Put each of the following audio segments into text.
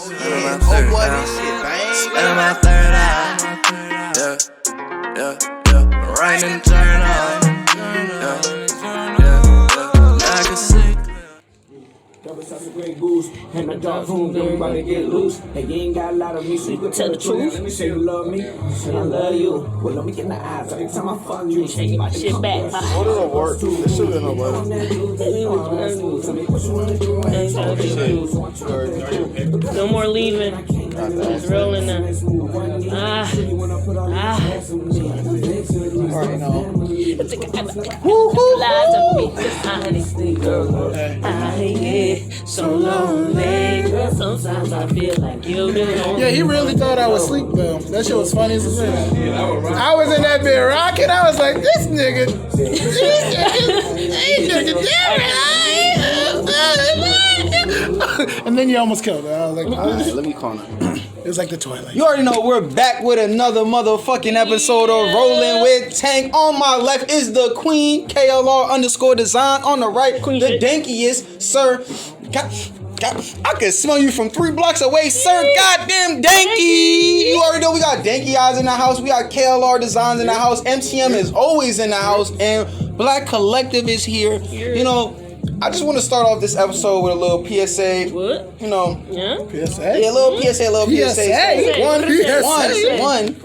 Yeah, oh boy, this shit, bang. Spinning my third eye. Yeah. Right and turn on. Yeah. Now I can see. Double shots of Grey Goose, and the dark room, everybody get loose. And you ain't got a lot of me, so you can tell the truth. Let me say you love me, say I love you. Well, let me get in the eyes every time I fuck you. Shake my shit back. What did it work? This shit didn't work. No more leaving. It's rolling now. Alright, no. So lonely. Sometimes I feel like you do. Yeah, he really thought I was asleep though. That shit was funny as hell. I was in that bed rocking. I was like, this nigga, and then you almost killed her. I was like, Alright, let me call her. it was like the Twilight. You already know we're back with another motherfucking episode of Rolling with Tank. On my left is the Queen, KLR_design. On the right, Queen the shit. dankiest, sir. I can smell you from 3 blocks away, sir. Goddamn danky. You already know we got danky eyes in the house. We got KLR designs in the house. MTM is always in the house. And Black Collective is here. You know, I just want to start off this episode with a little PSA. What? You know. Yeah? PSA? Yeah, a little PSA. PSA. One,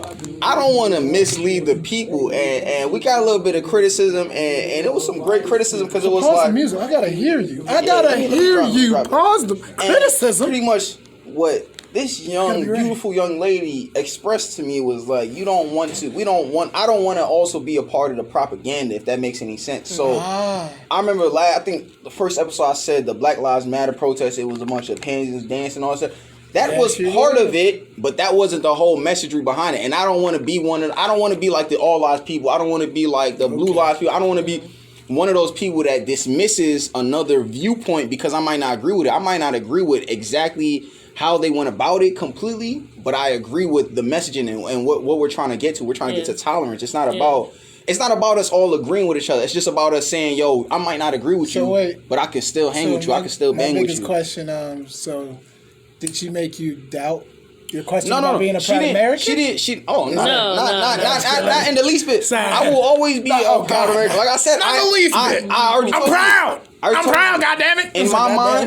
I don't want to mislead the people, and we got a little bit of criticism, and it was some great criticism because it was Pause like the music. I gotta hear you. I gotta hear you. drop it. Pause the and criticism. Pretty much what this young, beautiful young lady expressed to me was like, I don't want to also be a part of the propaganda, if that makes any sense. So I remember I think the first episode I said the Black Lives Matter protest, it was a bunch of pansies dancing and all that stuff. That was part of it, but that wasn't the whole messagery behind it. And I don't want to be I don't want to be like the all lives people. I don't want to be like the blue lives people. I don't want to be one of those people that dismisses another viewpoint because I might not agree with it. I might not agree with exactly how they went about it completely, but I agree with the messaging and what we're trying to get to. We're trying to get to tolerance. It's not about us all agreeing with each other. It's just about us saying, yo, I might not agree with you, but I can still hang with you. I can still bang with you. My biggest question, so did she make you doubt your question about being a proud American? Not in the least bit. I will always be a proud American. Like I said, I'm proud. I'm proud, goddammit.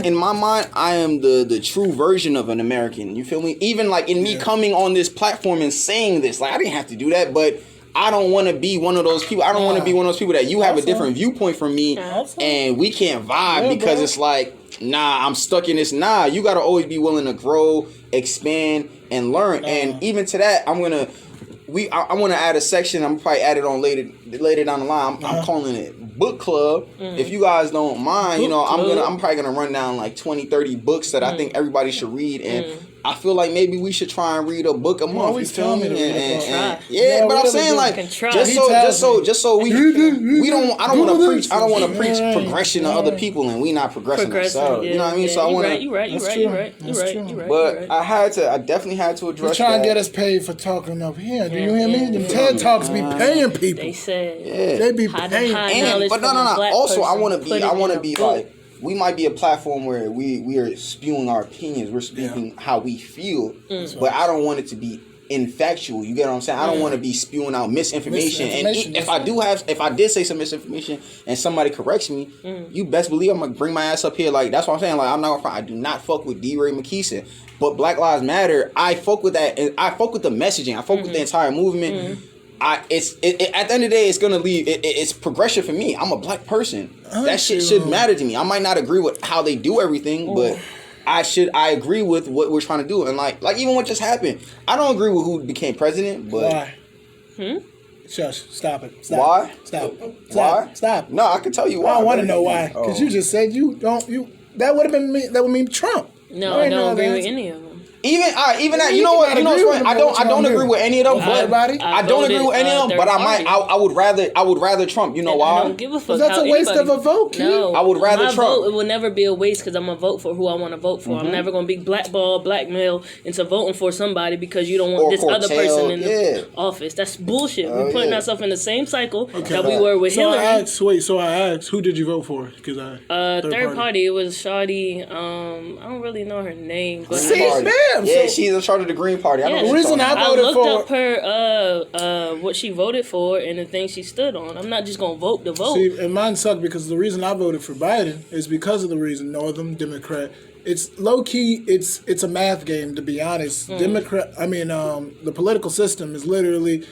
In my mind, I am the true version of an American. You feel me? Even like in me coming on this platform and saying this, like I didn't have to do that, but I don't want to be one of those people. I don't want to be one of those people that you have a different viewpoint from me and we can't vibe because it's like, nah, I'm stuck in this. Nah, you got to always be willing to grow, expand, and learn. And even to that, I want to add a section. I'm probably add it on later down the line. I'm calling it book club. If you guys don't mind, you know, I'm probably gonna run down like 20-30 books that I think everybody should read, and I feel like maybe we should try and read a book a month. You feel me? But I'm saying like just so we don't. I don't want to preach progression to other people, and we not progressing ourselves. You know what I mean? So I want to. You're right. But I definitely had to address. They're trying to get us paid for talking up here. Do you hear me? Them TED Talks be paying people. They said, they be paying. But no. Also, I want to be like. We might be a platform where we are spewing our opinions. We're speaking how we feel, but I don't want it to be infactual. You get what I'm saying? I don't want to be spewing out misinformation. And if I did say some misinformation and somebody corrects me, you best believe I'm gonna bring my ass up here. Like that's what I'm saying. Like I do not fuck with D. Ray McKeeson, but Black Lives Matter. I fuck with that. And I fuck with the messaging. I fuck with the entire movement. At the end of the day, it's gonna leave. It's progression for me. I'm a black person. That shit should matter to me. I might not agree with how they do everything, but I agree with what we're trying to do. And like even what just happened, I don't agree with who became president. But why? Shush! Stop it! Why? Stop! No, I can tell you why. I don't want to know why. Because you just said you don't. That would have been me. That would mean Trump. No, I don't agree with any of them. Even that, you know what? I don't agree with any of them. But I don't agree with any of them. But I would rather Trump. You know why? I don't give a fuck. That's a waste of a vote. No, I would rather my Trump. vote, it will never be a waste because I'm gonna vote for who I want to vote for. I'm never gonna be blackballed, blackmailed into voting for somebody because you don't want this other person in the office. That's bullshit. We're putting ourselves in the same cycle that we were with Hillary. So I asked, who did you vote for? Because third party. It was Shawty. I don't really know her name. But Yeah, she's in charge of the Green Party. I know the reason I voted looked up her what she voted for and the thing she stood on. I'm not just gonna vote to vote. See, and mine sucked because the reason I voted for Biden is because of the reason Northern Democrat. It's low key. It's a math game, to be honest. The political system is literally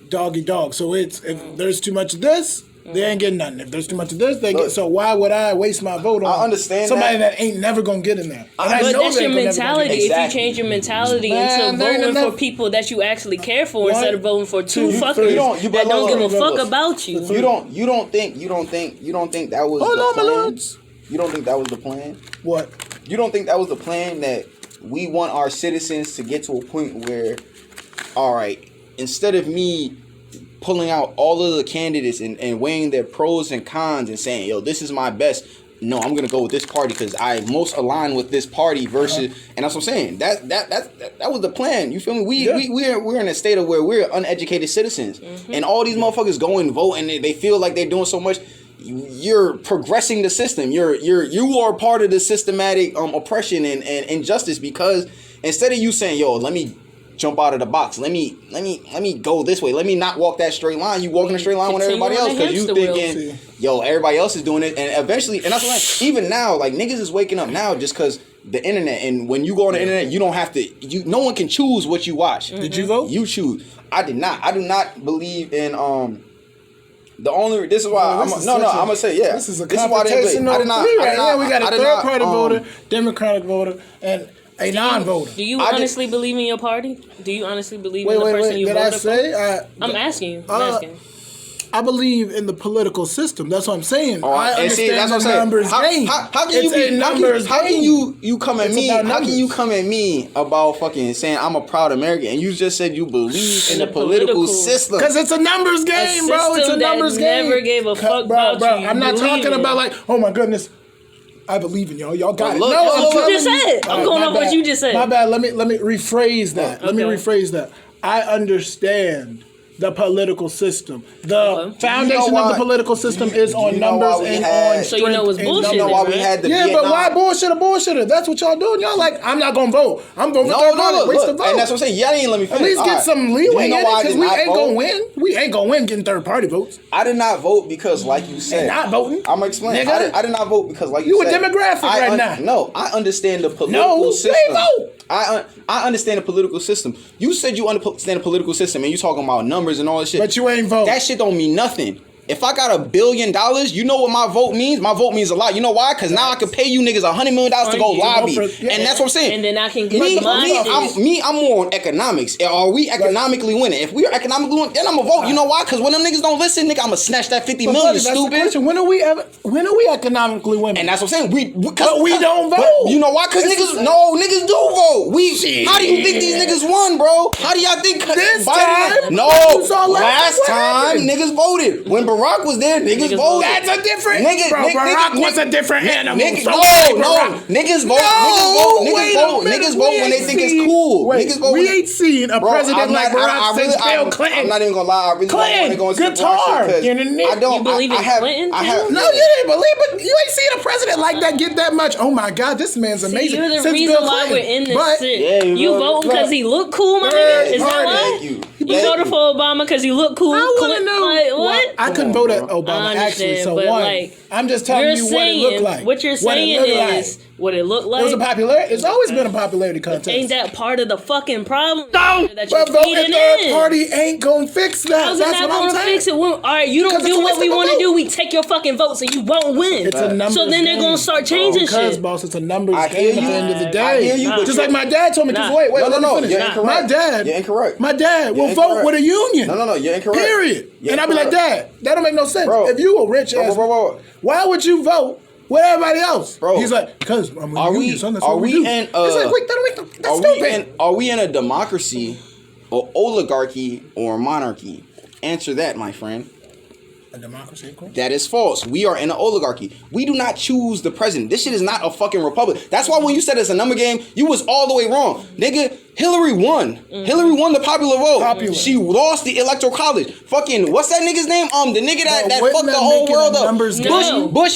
dog eat dog. So if there's too much of this, they ain't getting nothing. If there's too much of this, they get. So why would I waste my vote on somebody that ain't never gonna get in there? But that's your mentality. If you change your mentality into voting for people that you actually care for instead of voting for two fuckers that don't give a fuck about you. You don't think that was the plan? You don't think that was the plan? What? You don't think that was the plan, that we want our citizens to get to a point where, all right, instead of me pulling out all of the candidates and weighing their pros and cons and saying, yo, this is my best, no, I'm gonna go with this party because I most align with this party versus, and that's what I'm saying. That was the plan. You feel me? We're in a state of where we're uneducated citizens, and all these motherfuckers go and vote, and they feel like they're doing so much. You're progressing the system. You are part of the systematic oppression and injustice, because instead of you saying, yo, let me jump out of the box, let me go this way, let me not walk that straight line, you walk in a straight line with everybody else because you thinking, yo, everybody else is doing it, and eventually, and that's why even now, like, niggas is waking up now just because the internet, and when you go on the internet, you don't have to, no one can choose what you watch. Did you vote? You choose. I did not. I do not believe in this is why I'm gonna say, yeah. This is a competition. We got a third party voter, Democratic voter, and a non-voter. Do you honestly believe in your party? Do you honestly believe in the person you voted for? I'm asking you. I'm asking. I believe in the political system. That's what I'm saying. I understand that's what the numbers game. How can you come at me? How can you come at me about fucking saying I'm a proud American and you just said you believe in the political system? Because it's a numbers game, bro. It's a numbers game. Never gave a fuck about you. I'm not talking about like, oh my goodness, I believe in y'all. Y'all got it. No, that's what you just said. I'm going off what you just said. My bad. Let me rephrase that. Let me rephrase that. I understand the political system. The foundation of the political system is on numbers and on strength. So you know it's bullshit. You know why we had the Vietnam. But why bullshitter? That's what y'all doing. Y'all like, I'm not gonna vote. I'm voting for third party. Waste the vote. And that's what I'm saying. Y'all didn't let me finish. At least get some leeway in it, because we ain't gonna win. We ain't gonna win getting third party votes. I did not vote because, like you said, not voting. I'm gonna explain. I did not vote because, like you said, you a demographic right now. No, I understand the political system. No, they vote. I understand the political system. You said you understand the political system, and you talking about numbers and all that shit. But you ain't vote. That shit don't mean nothing. If I got $1 billion, you know what my vote means? My vote means a lot. You know why? Because now I can pay you niggas $100 million to go lobby. And that's what I'm saying. And then I can get I'm more on economics. Are we economically winning? If we are economically winning, then I'm going to vote. You know why? Because when them niggas don't listen, nigga, I'm going to snatch that $50 million, stupid. When are we economically winning? And that's what I'm saying. We don't vote. You know why? Because niggas do vote. How do you think these niggas won, bro? How do y'all think this Biden? time? No. Last time, niggas voted. When Barack was there, niggas voted. That's a different. Barack was a different animal. Niggas vote. Niggas vote when they think it's cool. Niggas vote. We ain't seen a president like Barack since Bill Clinton. I'm not even gonna lie. I really Clinton, don't want to go into guitar. I don't. You believe in Clinton? No, you didn't believe, but you ain't seen a president like that get that much. Oh my God, this man's amazing. You're the reason why we're in this shit. You voting because he look cool, my nigga? Is that why? You voted for Obama because he looked cool. I want to know. Like, what? I couldn't vote at Obama, actually. So one, I'm just telling you what it looked like. What you're saying is what it looked like. It was a popularity. It's always been a popularity contest. Ain't that part of the fucking problem? No, that but voting third party ain't gonna fix that. How's that's what I'm saying. Fix it. All right, you don't do what we want to do. We take your fucking votes and you won't win. It's a numbers so then they're gonna start changing shit. Because boss, it's a numbers game at the end of the day. I hear you, but just like my dad told me. Just wait. No, you're incorrect. You're incorrect. My dad will vote with a union. No, you're incorrect. Period. And I'll be like, Dad, that don't make no sense. If you a rich ass, why would you vote with everybody else? Bro, he's like, because I'm are we in? It's like, wait, that don't make no. Are we in a democracy, or oligarchy, or monarchy? Answer that, my friend. A democracy, of course. That is false. We are in an oligarchy. We do not choose the president. This shit is not a fucking republic. That's why when you said it's a number game, you was all the way wrong. Nigga, Hillary won. Hillary won the popular vote. She lost the electoral college. Fucking, what's that nigga's name? The nigga that fucked the whole world up. Bush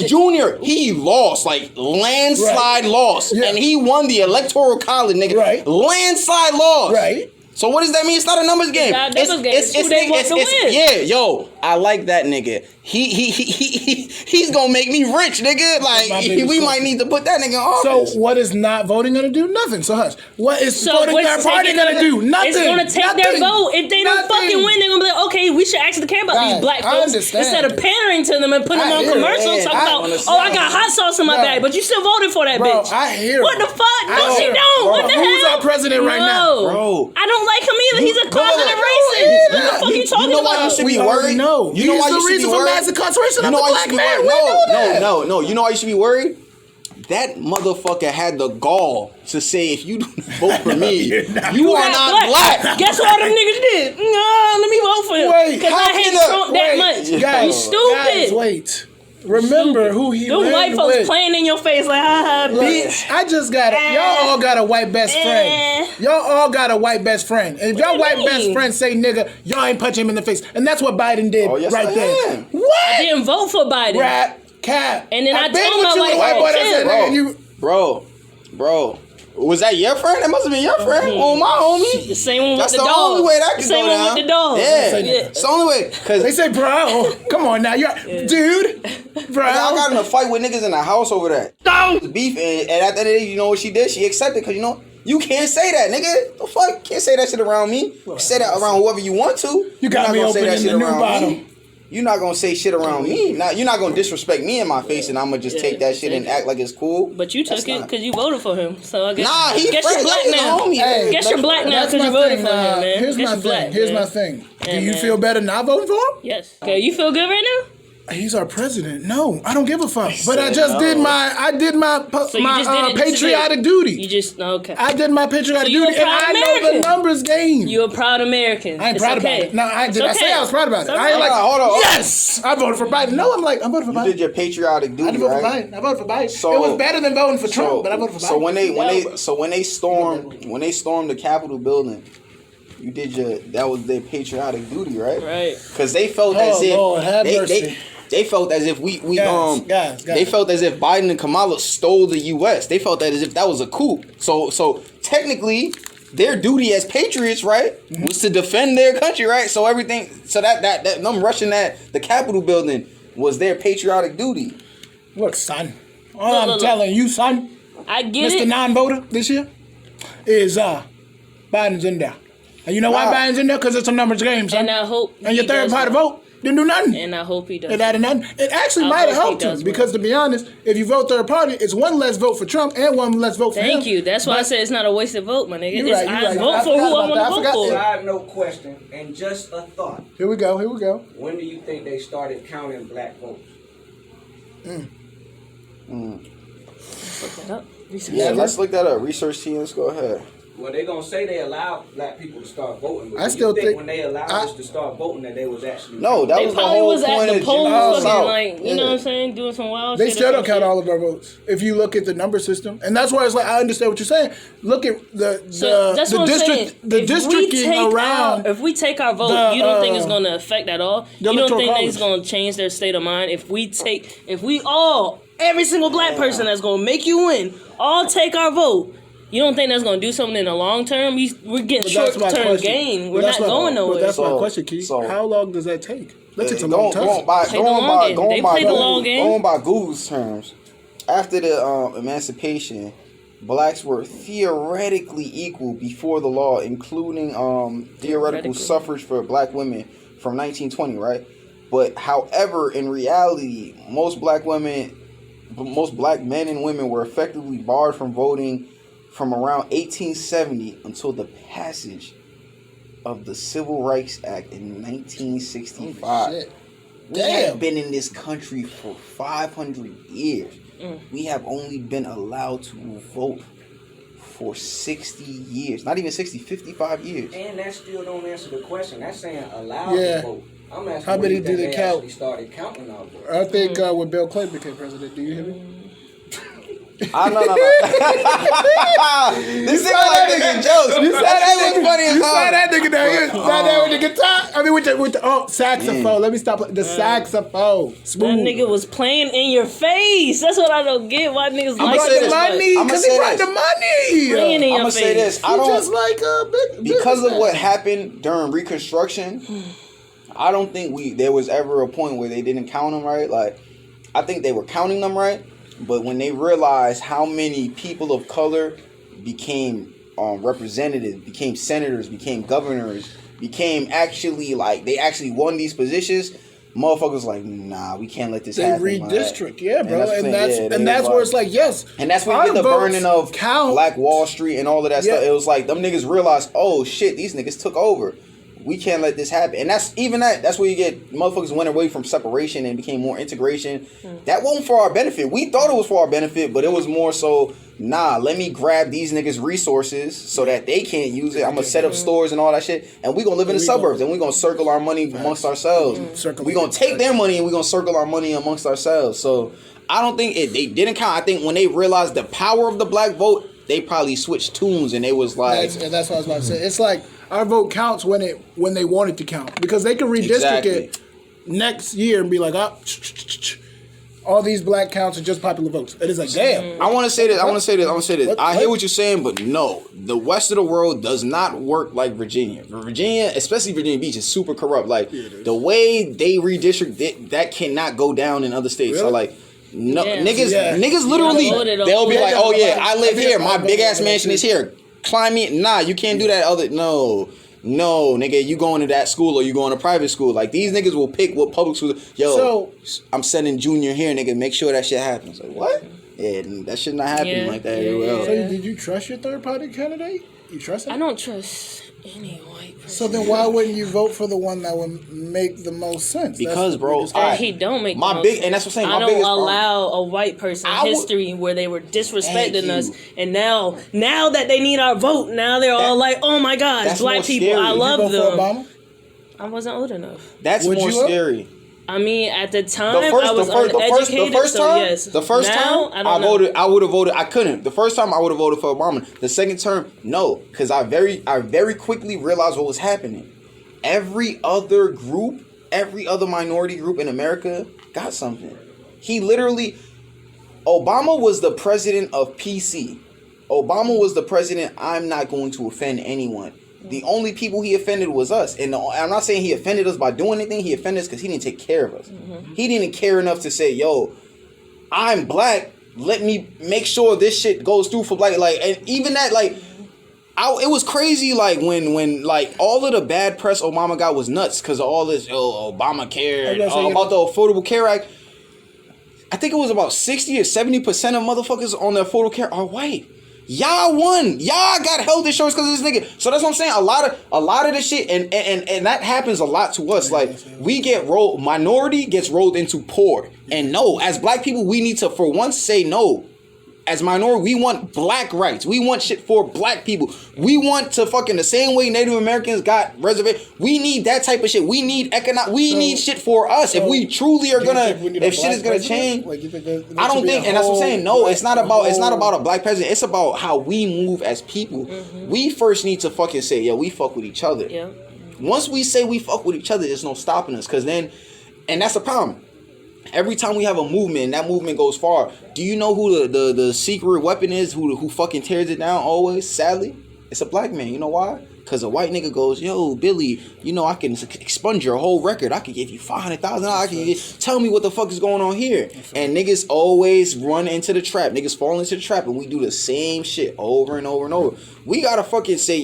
Jr. He lost, like landslide loss. Yeah. And he won the electoral college, nigga. Right. Landslide loss. Right. So what does that mean? It's not a numbers game. Yeah, yo, I like that nigga. He's gonna make me rich, nigga. Like we might need to put that nigga in office. So what is not voting gonna do? Nothing. So hush. What is voting their party gonna do? Nothing. It's gonna take their vote. If they don't fucking win, they're gonna be like, okay, we should actually care about these black folks instead of pandering to them and putting them on commercials. Talk about, I got hot sauce in my bag, but you still voted for that bitch. I hear. What the fuck? No, she don't. What the hell? Who's our president right now, bro? I don't like him either. He's a closeted racist. What the fuck you talking about? You know why you should be worried? No. You know why you should be worried? Mass incarceration of the black man. No. You know why you should be worried? That motherfucker had the gall to say, if you don't vote for me, you are not black. Guess what them niggas did? No, let me vote for him. Because I hate Trump that much. Guys, you stupid. Guys, wait. Remember who he Them white folks playing in your face like, bitch. I just got it. Y'all all got a white best friend. Y'all all got a white best friend. And if y'all white best friend say nigga, y'all ain't punch him in the face. And that's what Biden did right there. What? I didn't vote for Biden. Rap, cap. And then I told my white boy, bro. Was that your friend? That must have been your friend. Oh, my homie. The same one with That's the dog. That's the only way that could go down. Same one with the dog. Yeah. It's the only way. Cause they say, bro, come on now. Dude, bro. I got in a fight with niggas in the house over that. Beef. And at the end of the day, you know what she did? She accepted because, you know, you can't say that, nigga. The fuck? Can't say that shit around me. You say that around whoever you want to. You got me open in the new bottom. You're not gonna say shit around me. You're not gonna disrespect me in my face, and I'm gonna just take that shit and act like it's cool. But you took it because you voted for him. So I guess you're black now. Guess you're black now because you voted for him, man. Here's my thing. Do you feel better not voting for him? Yes. Okay, you feel good right now? He's our president. No, I don't give a fuck. But I just did my patriotic duty. You just okay. I did my patriotic duty, and I know the numbers game. You're a proud American. I ain't proud about it. No, I did. I say I was proud about it. I ain't like, hold on. Yes, I voted for Biden. No, I'm voting for Biden. You did your patriotic duty, right? I voted for Biden. So, it was better than voting for Trump, but I voted for Biden. So when they stormed the Capitol building, you did that was their patriotic duty, right? Right. Because they felt as if they felt as if they felt as if Biden and Kamala stole the U.S. They felt that as if that was a coup. So technically, their duty as patriots, right, was to defend their country, right? So that them rushing the Capitol building was their patriotic duty. Look, son, all I'm telling you, son, I get Mr. Non-voter this year is Biden's in there. And you know why Biden's in there? Because it's a numbers game, son. And I hope. And your third party vote didn't do nothing. And I hope he does. It added nothing. It actually might have helped him because, to be honest, if you vote third party, it's one less vote for Trump and one less vote for him. Thank you. That's why I said it's not a wasted vote, my nigga. You're right. I vote for who I want to vote for. Side note question and just a thought. Here we go. When do you think they started counting black votes? Let's look that up. Research team, let's go ahead. Well, they're going to say they allowed black people to start voting. But I still think when they allowed us to start voting that they was actually... No, that was the whole point at the polls of like, you know what I'm saying, doing some wild shit. They still don't count all of our votes. If you look at the number system. And that's why it's like, I understand what you're saying. Look at the districting around... If we take our vote, you don't think it's going to affect at all? You don't think that it's going to change their state of mind? Every single black person that's going to make you win, all take our vote. You don't think that's going to do something in the long term? We're getting short-term gain. We're not going nowhere. But that's my question, Keith. How long does that take? That takes a long time. Going by Google's terms, after the emancipation, blacks were theoretically equal before the law, including theoretical suffrage for black women from 1920, right? But however, in reality, most black men and women were effectively barred from voting from around 1870 until the passage of the Civil Rights Act in 1965. We have been in this country for 500 years. We have only been allowed to vote for 60 years. Not even 60, 55 years. And that still don't answer the question. That's saying allow Yeah. the vote. I'm asking How many do they count? actually started counting our votes. I think when Bill Clinton became president, do you hear me? No. This nigga like making jokes. You said that was funny as You hell. saw that nigga down here. Saw that with the guitar. I mean, with the saxophone. Let me stop. The saxophone. That Smooth. nigga was playing in your face. That's what I don't get. Why niggas I'ma like say that this, much. money. I'ma Because say he brought this. the money. Playing in I'm your gonna face. say this. I He don't just like a big because of what businessman. happened during Reconstruction. I don't think there was ever a point where they didn't count them right. Like, I think they were counting them right, but when they realized how many people of color became representatives, became senators, became governors, became actually like they actually won these positions, motherfuckers like, nah, we can't let this They happen. redistrict, yeah, bro, and that's where it's like, yes, and that's when our you get the votes burning of count. Black Wall Street and all of that Yeah. stuff. It was like them niggas realized, oh shit, these niggas took over. We can't let this happen. And that's where you get motherfuckers went away from separation and became more integration. That wasn't for our benefit. We thought it was for our benefit, but it was more so, nah, let me grab these niggas' resources so that they can't use it. I'm gonna set up stores and all that shit. And we gonna live in the suburbs and we gonna circle our money amongst ourselves. We gonna take their money and we gonna circle our money amongst ourselves. So I don't think they didn't count. I think when they realized the power of the black vote, they probably switched tunes and they was like, that's what I was about to say. It's like our vote counts when they want it to count, because they can redistrict it next year and be like, all these black counts are just popular votes. It is like, damn. I want to say this. I hear what you're saying, but no, the rest of the world does not work like Virginia. Virginia, especially Virginia Beach, is super corrupt. Like the way they redistrict, that cannot go down in other states. So like. No, niggas literally, they'll be like, oh yeah, I live here, my big ass mansion is here. Climb me, nah, you can't do that. No, nigga, you going to that school or you going to private school? Like these niggas will pick what public school. Yo, I'm sending Junior here, nigga. Make sure that shit happens. Like what? Yeah, that shit not happening like that. Yeah. So did you trust your third party candidate? You trust him? I don't trust any white person. So then why wouldn't you vote for the one that would make the most sense? Because, bro, he don't make my the big, most and that's what I'm saying. I My don't biggest allow a white person history where they were disrespecting us, you. and now that they need our vote, now they're all like, oh my gosh, that's black more people, scary. I Did you love vote them. for Obama? I wasn't old enough. That's Would more you vote? scary. I mean, at the time, I was uneducated, the first so time, yes. the first now, time I voted, I would have voted. I couldn't. The first time I would have voted for Obama. The second term, no, because I very quickly realized what was happening. Every other group, every other minority group in America got something. Obama was the president of PC. Obama was the president. I'm not going to offend anyone. The only people he offended was us. And I'm not saying he offended us by doing anything. He offended us because he didn't take care of us. Mm-hmm. He didn't care enough to say, yo, I'm black. Let me make sure this shit goes through for black. Like, and even that, like, it was crazy, like, when like, all of the bad press Obama got was nuts because of all this, Obamacare, about the Affordable Care Act. I think it was about 60 or 70% of motherfuckers on the Affordable Care are white. Y'all won. Y'all got health insurance because of this nigga. So that's what I'm saying. A lot of this shit, and that happens a lot to us. Like we get rolled, minority gets rolled into poor. And no, as black people, we need to for once say no. As minority, we want black rights. We want shit for black people. We want to fucking the same way Native Americans got reservation. We need that type of shit. We need We need shit for us. If we truly are gonna, if shit is gonna change, like, I don't think. And that's what I'm saying. No, it's not about a black president. It's about how we move as people. Mm-hmm. We first need to fucking say, we fuck with each other. Yeah. Once we say we fuck with each other, there's no stopping us. Cause then, and that's the problem. Every time we have a movement, and that movement goes far. Do you know who the secret weapon is? Who fucking tears it down always? Sadly, it's a black man. You know why? Because a white nigga goes, yo, Billy, I can expunge your whole record. I can give you $500,000. Tell me what the fuck is going on here. And niggas always run into the trap. Niggas fall into the trap, and we do the same shit over and over and over. We gotta fucking say,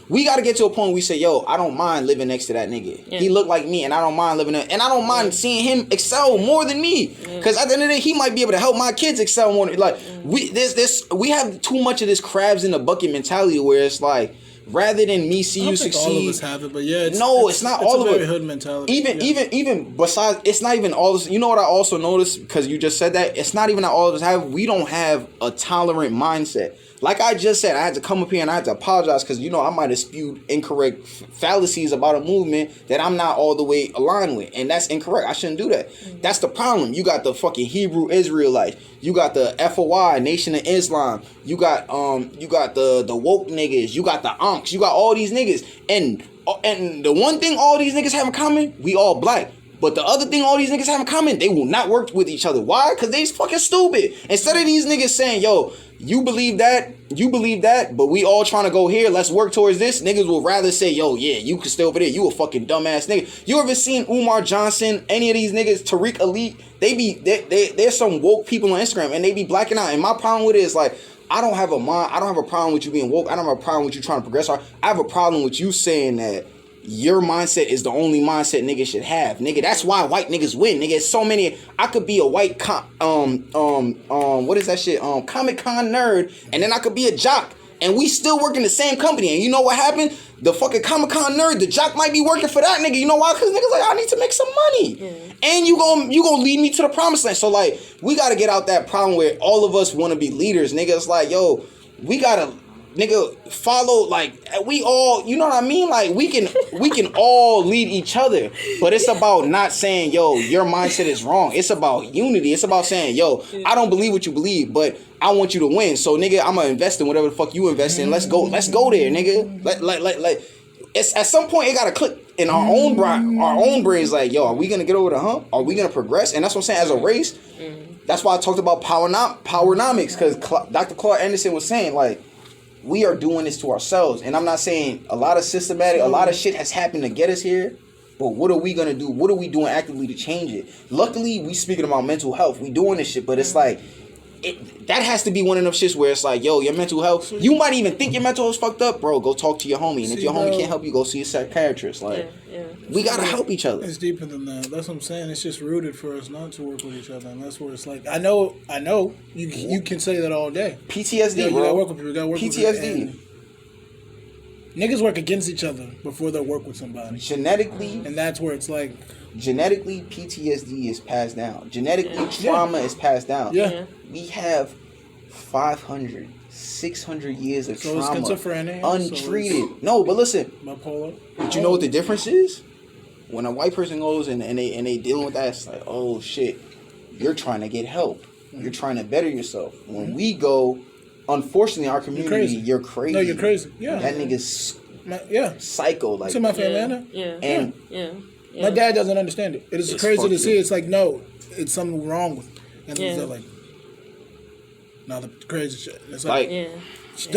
we gotta get to a point where we say, I don't mind living next to that nigga. Yeah. He look like me, and I don't mind living there. And I don't mind seeing him excel more than me. Because at the end of the day, he might be able to help my kids excel more. Like, we have too much of this crabs in the bucket mentality where it's like, rather than me see you succeed. All of us have it, but it's not all of it. It's a very hood mentality. Even besides, it's not even all of us. You know what I also noticed, because you just said that, it's not even that all of us have. We don't have a tolerant mindset. like I just said, I had to come up here and I had to apologize because, you know, I might have spewed incorrect fallacies about a movement that I'm not all the way aligned with. And that's incorrect. I shouldn't do that. That's the problem. You got the fucking Hebrew Israelites. You got the FOI, Nation of Islam. You got the woke niggas. You got the Ankhs. You got all these niggas. And the one thing all these niggas have in common, we all black. But the other thing all these niggas have in common, they will not work with each other. Why? Because they fucking stupid. Instead of these niggas saying, yo, you believe that, but we all trying to go here, let's work towards this, niggas will rather say, yo, yeah, you can stay over there, you a fucking dumbass nigga. You ever seen Umar Johnson, any of these niggas, Tariq Ali, there's some woke people on Instagram, and they be blacking out, and my problem with it is, like, I don't have a problem with you being woke, I don't have a problem with you trying to progress, I have a problem with you saying that your mindset is the only mindset niggas should have. Nigga, that's why white niggas win. Nigga, it's so many. I could be a white what is that shit? Comic-Con nerd, and then I could be a jock. And we still work in the same company. And you know what happened? The fucking Comic-Con nerd, the jock might be working for that nigga. You know why? Because niggas like, I need to make some money. Yeah. And you gonna lead me to the promised land. So like, we gotta get out that problem where all of us wanna be leaders. Nigga, it's like, yo, we gotta nigga follow, like, we all, you know what I mean? Like, we can all lead each other, but it's about not saying, yo, your mindset is wrong. It's about unity. It's about saying, yo, I don't believe what you believe, but I want you to win. So nigga, I'm gonna invest in whatever the fuck you invest in. Let's go there, nigga. Like it's at some point it gotta click in our own brains. Like, yo, are we gonna get over the hump? Are we gonna progress? And that's what I'm saying. As a race, that's why I talked about powernomics, because Dr. Claude Anderson was saying, like, we are doing this to ourselves. And I'm not saying a lot of shit has happened to get us here, but what are we gonna do? What are we doing actively to change it? Luckily, we speaking about mental health. We doing this shit, but it's like, that has to be one of them shits where it's like, yo, your mental health, you might even think your mental health is fucked up, bro. Go talk to your homie. And if your homie can't help you, go see a psychiatrist. Like, we gotta help each other. It's deeper than that. That's what I'm saying. It's just rooted for us not to work with each other. And that's where it's like, I know, you can say that all day. PTSD, bro. You gotta work with people. You gotta work PTSD. with niggas work against each other before they'll work with somebody. Genetically. And that's where it's like, genetically, PTSD is passed down. Genetically, trauma is passed down. Yeah. We have 500, 600 years of trauma untreated. No, but listen. Bipolar. But you know what the difference is? When a white person goes and they dealing with that, it's like, oh shit, you're trying to get help. You're trying to better yourself. When we go, unfortunately, our community, you're crazy. No, you're crazy. Yeah. That nigga's psycho. Like, it's in my family. Yeah. My dad doesn't understand it. It is crazy to see. It's like, no, it's something wrong with it. And they're like, no, the crazy shit. It's like, she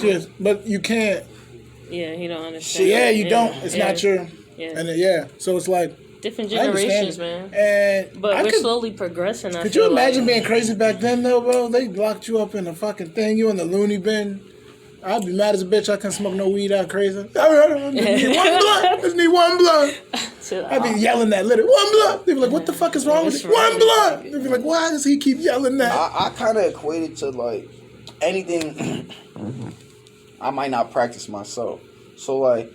is. But you can't. Yeah, he don't understand. You don't. It's not your. Yeah. And so it's like, different generations, man. But we're slowly progressing. Could you imagine being crazy back then, though, bro? They locked you up in a fucking thing. You in the loony bin. I'd be mad as a bitch. I can't smoke no weed out crazy. I just need one blunt. I'd be yelling that literally. One blunt. They'd be like, what the fuck is wrong with you? One blunt. They'd be like, why does he keep yelling that? I kind of equate it to, like, anything I might not practice myself. So, like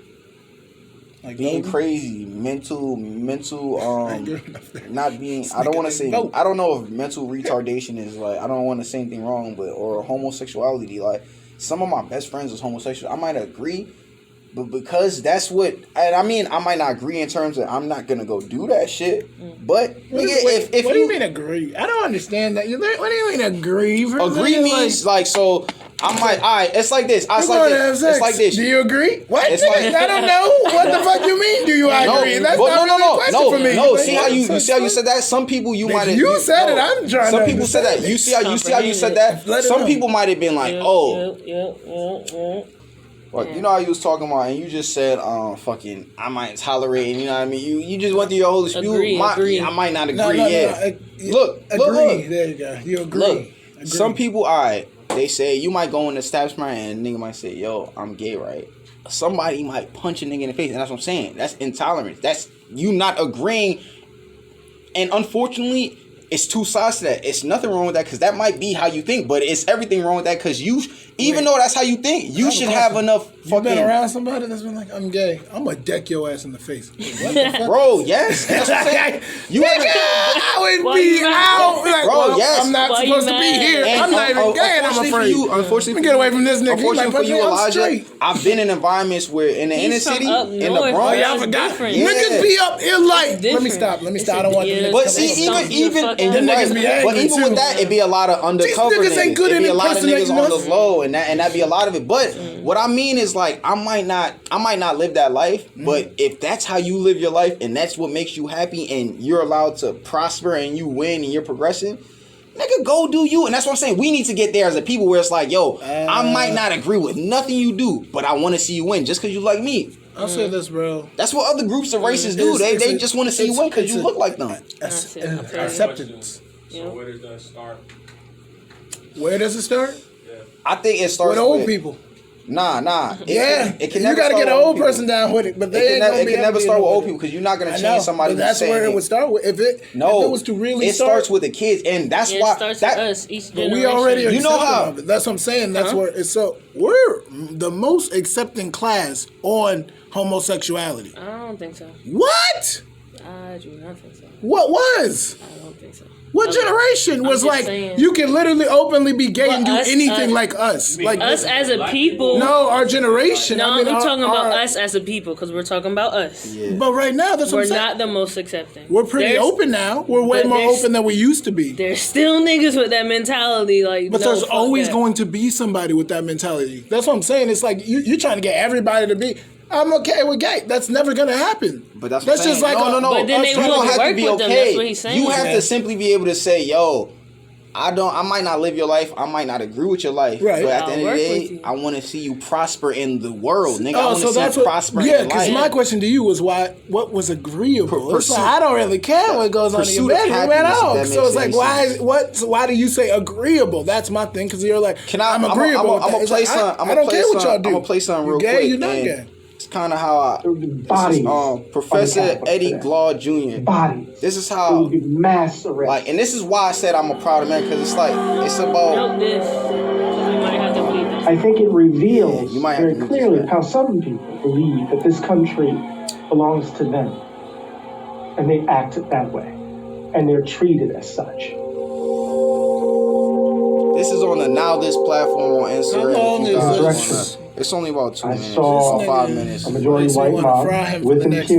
being crazy, mental, not being, I don't want to say, I don't know if mental retardation is, like, I don't want to say anything wrong, but, or homosexuality, like, some of my best friends is homosexual. I might agree, but because that's what, I mean, I might not agree in terms of I'm not going to go do that shit, but if what do you mean agree? I don't understand that. What do you mean agree? Agree means, like, so I might, alright, it's like this. It's like this. Do you agree? What? It's like, I don't know. What the fuck you mean? Do you agree? That's not really a question for me. No, see how you said that? Some people you might have. You said it. I'm trying to. Some people said that. You see how you said that? Some people might have been like, oh. Well, you know how you was talking about, and you just said, fucking, I might tolerate, you know what I mean? You just went through your whole spew. Agree. I might not agree. Look. There you go. You agree. Look, some people, alright, they say, you might go in the establishment and a nigga might say, yo, I'm gay, right? Somebody might punch a nigga in the face, and that's what I'm saying. That's intolerance. That's you not agreeing. And unfortunately, it's two sides to that. It's nothing wrong with that because that might be how you think, but it's everything wrong with that because even though that's how you think, you should have enough You been around somebody that's been like, I'm gay. I'm gonna deck your ass in the face. What the fuck? Bro, yes. That's what I'm saying. You ever I would be out. Like, bro, well, yes. I'm not supposed to be here. And I'm not even gay and I'm afraid. Unfortunately, Let me get away from this nigga. Unfortunately for you, Elijah, I've been in environments where in the inner city, in the Bronx. Oh, y'all forgot. Niggas be up in like. Let me stop. I don't want to. But see, even with that, it'd be a lot of undercover niggas. It'd be a lot of niggas on the low, and that'd be a lot of it. But what I mean is like, I might not live that life, but if that's how you live your life and that's what makes you happy and you're allowed to prosper and you win and you're progressing, nigga, go do you. And that's what I'm saying. We need to get there as a people where it's like, yo, I might not agree with nothing you do, but I want to see you win just because you like me. I'll say this, bro. That's what other groups of races do. They just want to see you win because you look like them. Acceptance. So where does that start? Where does it start? I think it starts with old people. Nah. It can you never gotta start get an with old person down with it, but they it can never start with old people because you're not gonna change somebody. But that's where it would start with. If it was to really it starts with the kids, and that's why it starts with us. Each generation. we already you know how. That's what I'm saying. That's where it's so we're the most accepting class on homosexuality. I don't think so. What? I do not think so. What was? I don't think so. What generation was like, saying. you can literally openly be gay and do us, anything like us? Like us as a people. No, our generation. No, I'm talking about us as a people because we're talking about us. Yeah. But right now, that's what we're I'm saying. not the most accepting. We're pretty open now. We're way more open than we used to be. There's still niggas with that mentality. But there's always going to be somebody with that mentality. That's what I'm saying. It's like you're trying to get everybody to be. I'm okay with gay. That's never gonna happen. But that's just like no. But then they you don't have to be okay. That's what he's saying. You have to simply be able to say, yo, I might not live your life. I might not agree with your life. Right. But at the end of the day, I want to see you prosper in the world, nigga. I want to see you prosper in your life. Yeah, because my question to you was what was agreeable? It's like, I don't really care what goes on in your bedroom at all. So it's like, why do you say agreeable? That's my thing, because you're like, I'm agreeable. I'm gonna play something. I don't care what y'all do. I'm gonna play something real quick. Gay, you're not gay. It's kind of how Professor Eddie Glaw Jr. This is how mass arrest. Like, and this is why I said I'm a proud American, because it's like it's about. I think it reveals very clearly how some people believe that this country belongs to them, and they act that way, and they're treated as such. This is on the Now This platform on Instagram. How long is this? It's only about 2 minutes. Saw 5 minutes. A majority white mob with impunity.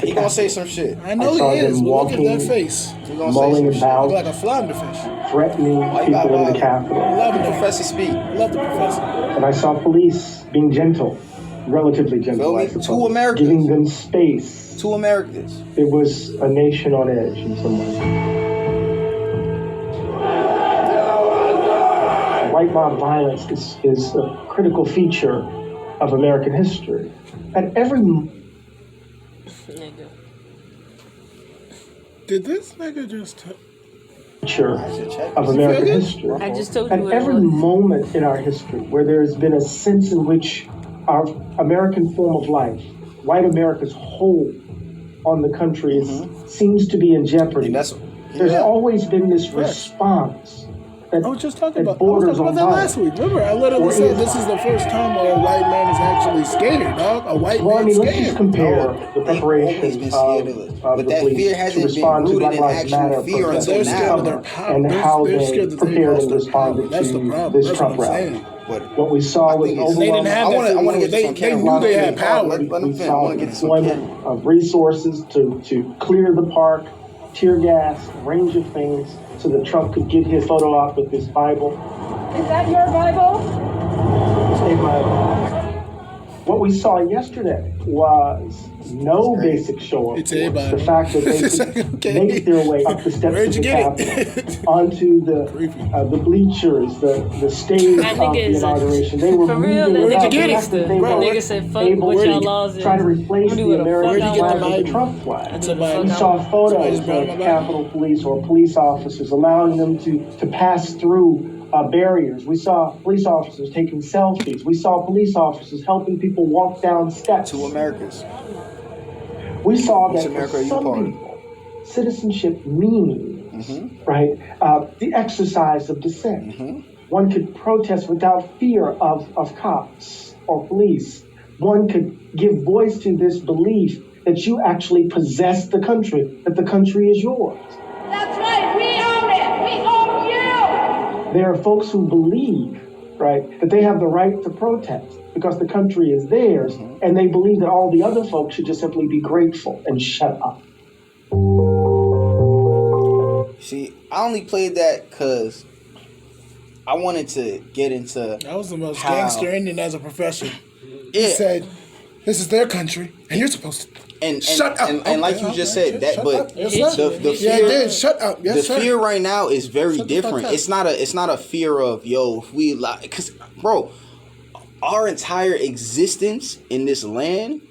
He gonna say some shit. I know he is. Look at that face. Mulling about, like a flounder fish. Threatening people in the Capitol. I love the professor speak. I love the professor. And I saw police being gentle, relatively gentle. I suppose, 2 Americans. Giving them space. 2 Americans. It was a nation on edge in some ways. White mob violence is a critical feature of American history. At every Did this nigga just feature of American history. I just told you. At every moment in our history where there has been a sense in which our American form of life, white America's hold on the country seems to be in jeopardy. There's always been this response. I was just talking about that last week. Remember, I literally said this is the first time where a white man is actually scared, dog. A white man scared. Let's just compare the preparation of the police to respond to Black Lives Matter protests and how they prepared and responded to this Trump rally. What we saw was overwhelming. I want to get this on They camera. knew they had power. We saw deployment of resources to clear the park, tear gas, a range of things, so that Trump could get his photo op with his Bible. Is that your Bible? It's a Bible. What we saw yesterday was no basic show of force. The fact that they could make their way up the steps of the Capitol, onto the bleachers, the stage of the inauguration. They were moving without they were able to try to replace the American flag with the Trump flag. We saw photos of Capitol Police or police officers allowing them to pass through barriers. We saw police officers taking selfies. We saw police officers helping people walk down steps. 2 Americas. We saw that for some people, citizenship means right? The exercise of dissent. One could protest without fear of cops or police. One could give voice to this belief that you actually possess the country, that the country is yours. That's right, we own it! We own you! There are folks who believe, right, that they have the right to protest because the country is theirs, and they believe that all the other folks should just simply be grateful and shut up. See, I only played that because I wanted to get into. That was the most gangster ending as a profession. Yeah. He said, "This is their country, and you're supposed to shut up." And like you just said, that, but yes, the fear, yeah, it did. Shut up. Yes, the fear right now is very different. It's not a fear of if we lie, because bro, our entire existence in this land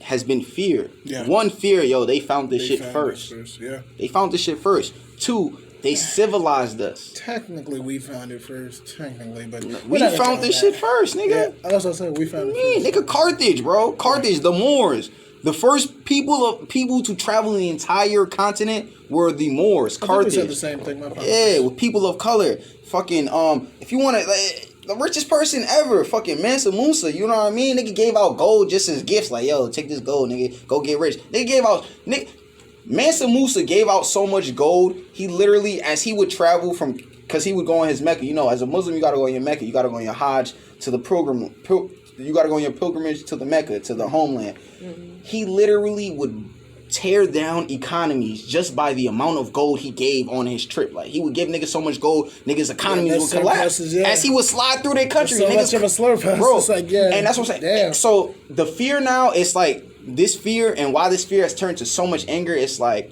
has been fear. Yeah. One, fear, they found this shit first. Yeah. They found this shit first. Two, they civilized us. Technically, we found it first. Technically, but we found this shit first, nigga. Yeah, that's what I said. We found it first. Nigga, Carthage, bro. Carthage, the Moors. The first people to travel the entire continent were the Moors. Carthage. I think we said the same thing. Yeah, with people of color. Fucking if you want to. The richest person ever, fucking Mansa Musa, you know what I mean? Nigga gave out gold just as gifts, like, yo, take this gold, nigga, go get rich. Mansa Musa gave out so much gold, he literally, as he would travel because he would go on his Mecca, as a Muslim, you gotta go on your Mecca, you gotta go on your Hajj to the you gotta go on your pilgrimage to the Mecca, to the homeland. He literally would tear down economies just by the amount of gold he gave on his trip. Like, he would give niggas so much gold, niggas' economies would collapse as he would slide through their country. So much of a slurp, bro. It's like, yeah, and that's what I'm saying. Damn. So the fear now, it's like this fear, and why this fear has turned to so much anger. It's like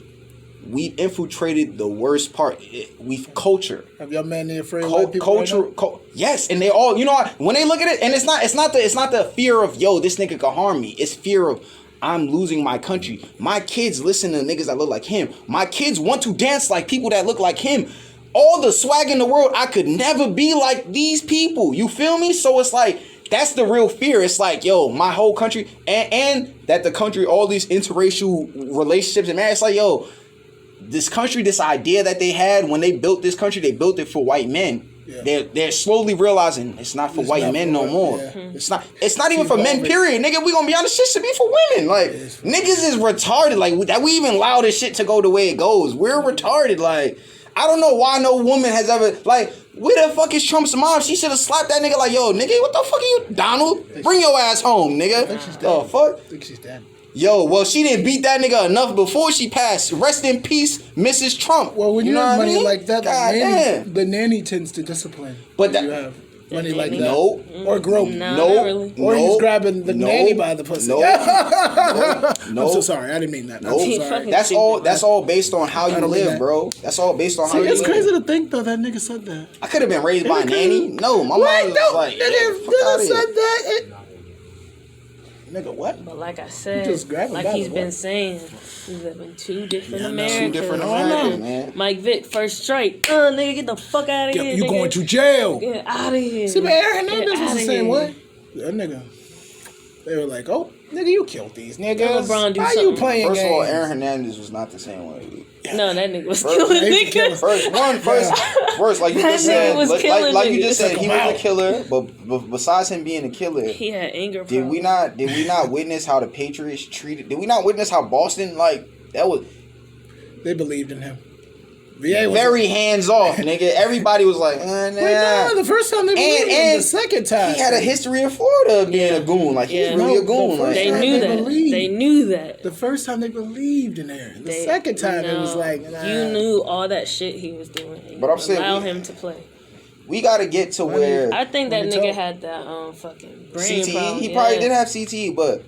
we've infiltrated the worst part. We've culture. Have y'all men afraid of white people culture? Yes, and they all, when they look at it, and it's not the fear of this nigga can harm me. It's fear of, I'm losing my country. My kids listen to niggas that look like him. My kids want to dance like people that look like him. All the swag in the world, I could never be like these people. You feel me? So it's like, that's the real fear. It's like, my whole country, and that the country, all these interracial relationships, and man, it's like, this country, this idea that they had when they built this country, they built it for white men. Yeah. They're slowly realizing it's not for white men no more. Yeah. It's not even for men, period. Nigga, we gonna be honest, shit should be for women. Like, niggas is retarded. Like, that we even allow this shit to go the way it goes. We're retarded. Like, I don't know why no woman has ever, like, where the fuck is Trump's mom? She should have slapped that nigga like, yo, nigga, what the fuck are you, Donald? Bring your ass home, nigga. I think she's dead. Fuck? I think she's dead. Yo, well, she didn't beat that nigga enough before she passed. Rest in peace, Mrs. Trump. Well, when you have money like that, the nanny tends to discipline. But that, you have money like that. No. Or grope. No, really. Or he's grabbing the nanny by the pussy. No. I'm so sorry. I didn't mean that. No. That's all based on how you live, bro. That's all based on how you live. It's crazy to think, though, that nigga said that. I could have been raised by a nanny. No, my mom was like, nigga said that. Nigga, what? But like I said, like he's been saying, we live in two different Americas. 2 different Americas, man. Mike Vick, first strike. Nigga, get the fuck out of here. You going to jail. Get out of here. See, but Aaron Hernandez was the same way. That nigga. They were like, oh, nigga, you killed these niggas. LeBron do Why something. you playing First games? of all, Aaron Hernandez was not the same way. No, that nigga was killing niggas. First, like you just said, like you just said, he was a killer. But besides him being a killer, he had anger. Did we not witness how the Patriots treated? Did we not witness how Boston, like, that was? They believed in him. VA was very hands off, nigga. Everybody was like, nah. The first time they believed him, the second time he had a history in Florida being a goon. Like, he's really a goon. They knew that. They knew that. The first time they believed in Aaron. The second time it was like, nah. You knew all that shit he was doing. But I'm saying, allow him to play. We gotta get to where I think that nigga had that fucking brain CTE. problem. He probably did have CTE, but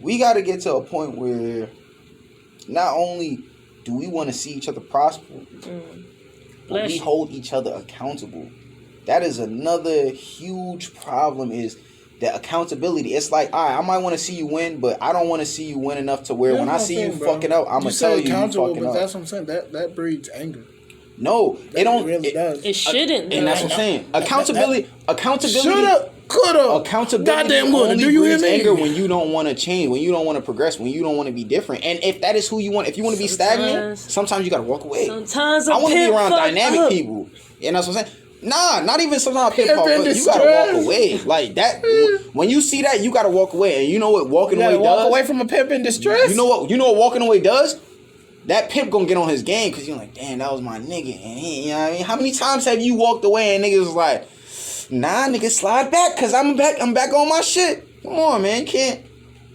we gotta get to a point where not only do we want to see each other prosper, but we hold each other accountable. That is another huge problem, is the accountability. It's like, all right, I might want to see you win, but I don't want to see you win enough to where when I see you fucking up, I'm going to tell you fucking up. That's what I'm saying. That breeds anger. No, it don't. It really does. It shouldn't. And that's what I'm saying. Accountability. coulda. Accountability goddamn woulda. only Do you hear brings me? anger when you don't want to change, when you don't want to progress, when you don't want to be different. And if that is who you want, if you want to be stagnant, sometimes you gotta walk away. Sometimes I want to be around dynamic people. You know what I'm saying? Nah, not even sometimes pimp pop. You gotta walk away like that. When you see that, you gotta walk away. And you know what walking away does? Walk away from a pimp in distress. You know what? You know what walking away does? That pimp gonna get on his game because you're like, damn, that was my nigga. And he, you know what I mean? How many times have you walked away and niggas was like, nah, nigga, slide back because I'm back on my shit. Come on, man. You can't.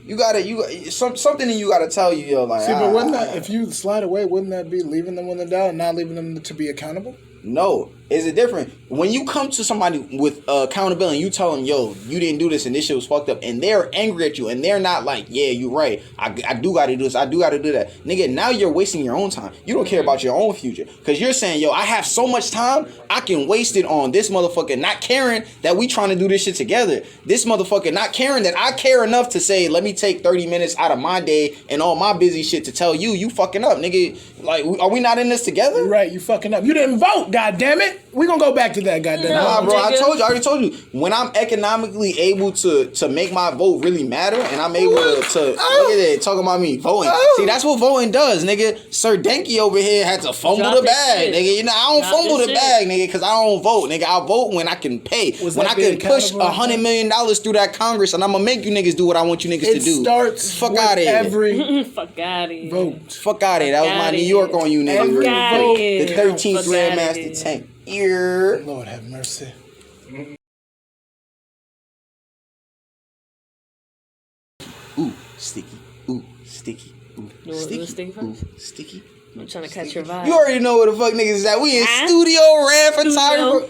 You gotta, something that you gotta tell you, yo, like. See, but wouldn't that, if you slide away, wouldn't that be leaving them on the down and not leaving them to be accountable? No. Is it different? When you come to somebody with accountability and you tell them, yo, you didn't do this and this shit was fucked up, and they're angry at you and they're not like, yeah, you're right. I do gotta do this. I do gotta do that. Nigga, now you're wasting your own time. You don't care about your own future. Because you're saying, yo, I have so much time, I can waste it on this motherfucker not caring that we trying to do this shit together. This motherfucker not caring that I care enough to say, let me take 30 minutes out of my day and all my busy shit to tell you fucking up, nigga. Like, are we not in this together? Right, you fucking up. You didn't vote, goddammit. We gonna go back to that, goddamn. Nah, bro, I already told you. When I'm economically able to make my vote really matter, and I'm able to look at that, talking about me voting. See, that's what voting does, nigga. Sir Denky over here had to fumble the bag, nigga. You know, I don't fumble the bag, nigga, because I don't vote, nigga. I vote when I can pay. When I can push $100 million through that Congress, and I'm gonna make you niggas do what I want you niggas to do. It starts fuck out of here. Every fuck out of here. Vote. Fuck out of here. That was my New York on you, nigga. The 13th Grandmaster Tank. Lord have mercy. Ooh, sticky. Ooh, sticky. Ooh, you want sticky first? Ooh, sticky. I'm trying to catch your vibe. You already know where the fuck niggas is at. We in studio rad photography.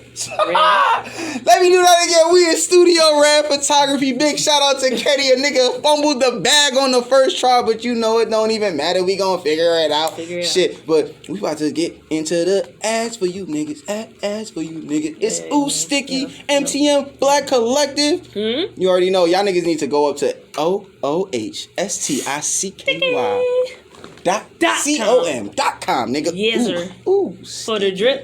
Let me do that again. We in studio rad photography. Big shout out to Kenny. A nigga fumbled the bag on the first try, but you know it don't even matter. We gonna figure it out. Shit, but we about to get into the ads for you niggas. Ads for you niggas. It's Ooh Sticky, MTM, Black Collective. You already know. Y'all niggas need to go up to OOHSTICKY. .com, nigga. Yes, sir. Ooh, for the drip.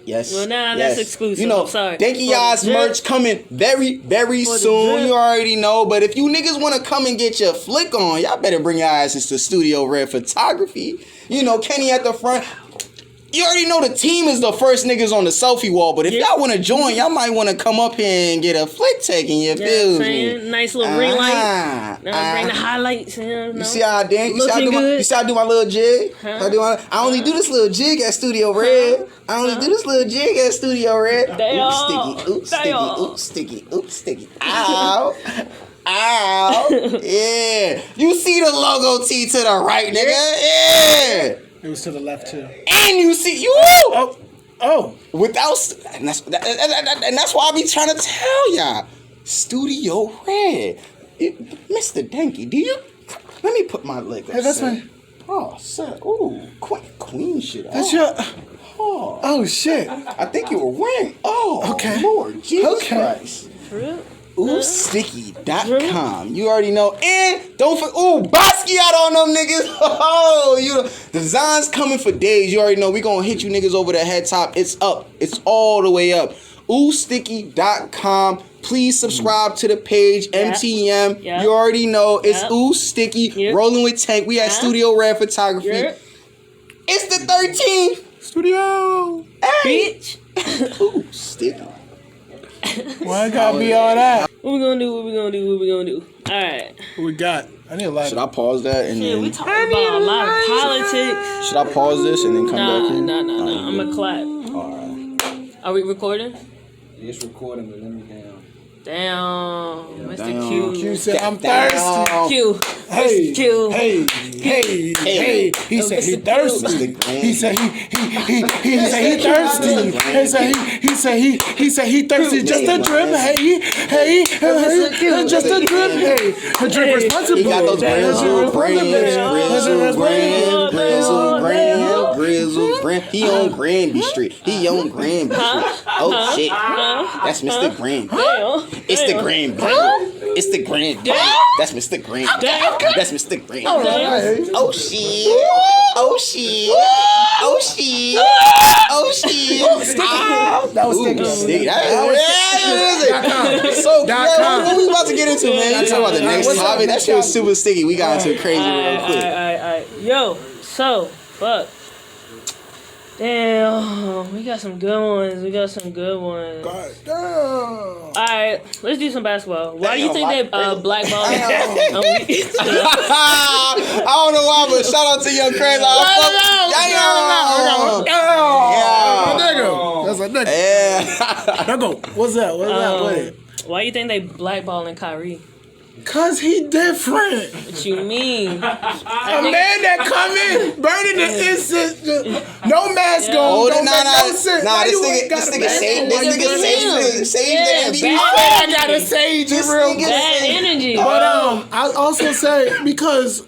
Yes. Well, that's exclusive. You know, I'm sorry. Danky Y'all's merch coming very, very soon. You already know. But if you niggas want to come and get your flick on, y'all better bring your asses to Studio Red Photography. You know, Kenny at the front. You already know the team is the first niggas on the selfie wall, but if y'all want to join, y'all might want to come up here and get a flick taken. You feel me? Nice little ring light. Bring the highlights. You see how I dance? You see how I do my little jig? I only do this little jig at Studio Red. I only do this little jig at Studio Red. Oops, sticky. Oops, sticky. Oops, sticky. Oops, sticky. Ow. Ow. Yeah. You see the logo T to the right, nigga? Yeah. It was to the left too. And you see you. Without and that's why I be trying to tell y'all. Studio Red. Mr. Danky, do you? Let me put my leg up. Hey, that's my. Oh, sir. Ooh, queen shit. That's your. Oh shit. I think you were wearing. Oh, okay. Lord Jesus Christ. Oohsticky.com. You already know. And don't forget, Basquiat on them niggas. Oh, the design's coming for days. You already know. We gonna hit you niggas over the head top. It's up. It's all the way up. Oohsticky.com. Please subscribe to the page. MTM. You already know. It's Ooh Sticky. Rolling with Tank. We at Studio Red Photography. It's the 13th. Studio. Hey. Bitch. Ooh Sticky. Why it gotta be all that? What we gonna do? All right. What we got? I need a lot. Should I pause that and then? We talking about a lot of politics. Should I pause this and then come back in? Nah. I'm gonna clap. All right. Are we recording? It's recording, but let me down. Damn, Mr. Q. Q said, I'm thirsty. Q. Hey, Q. Hey. He said he thirsty. He said he thirsty. He said he thirsty. Just a drip. Hey. Just a drip. Hey. Drink responsibly. He got those grizzle brand. He on Granby Street. Oh shit. That's Mr. Granby. It's the Granby. It's the Granby. That's Mr. Granby. That's Mr. Granby. Oh shit. That was sticky. So, what we about to get into, man? You talking about the next topic? That shit was super sticky. We got into crazy real quick. Yo, so, fuck. Damn, we got some good ones. God damn. Alright, let's do some basketball. Why do you think they blackballed? I don't know why, but shout out to Young Crazy. That's a nigga. Yeah. What's that? Why you think they blackballing Kyrie? Cause he different. What you mean? A man that come in, burning the incense, no mask on, don't make no sense. Nah, this nigga sage the NBA. I gotta sage it real quick. Bad energy. But I also say, because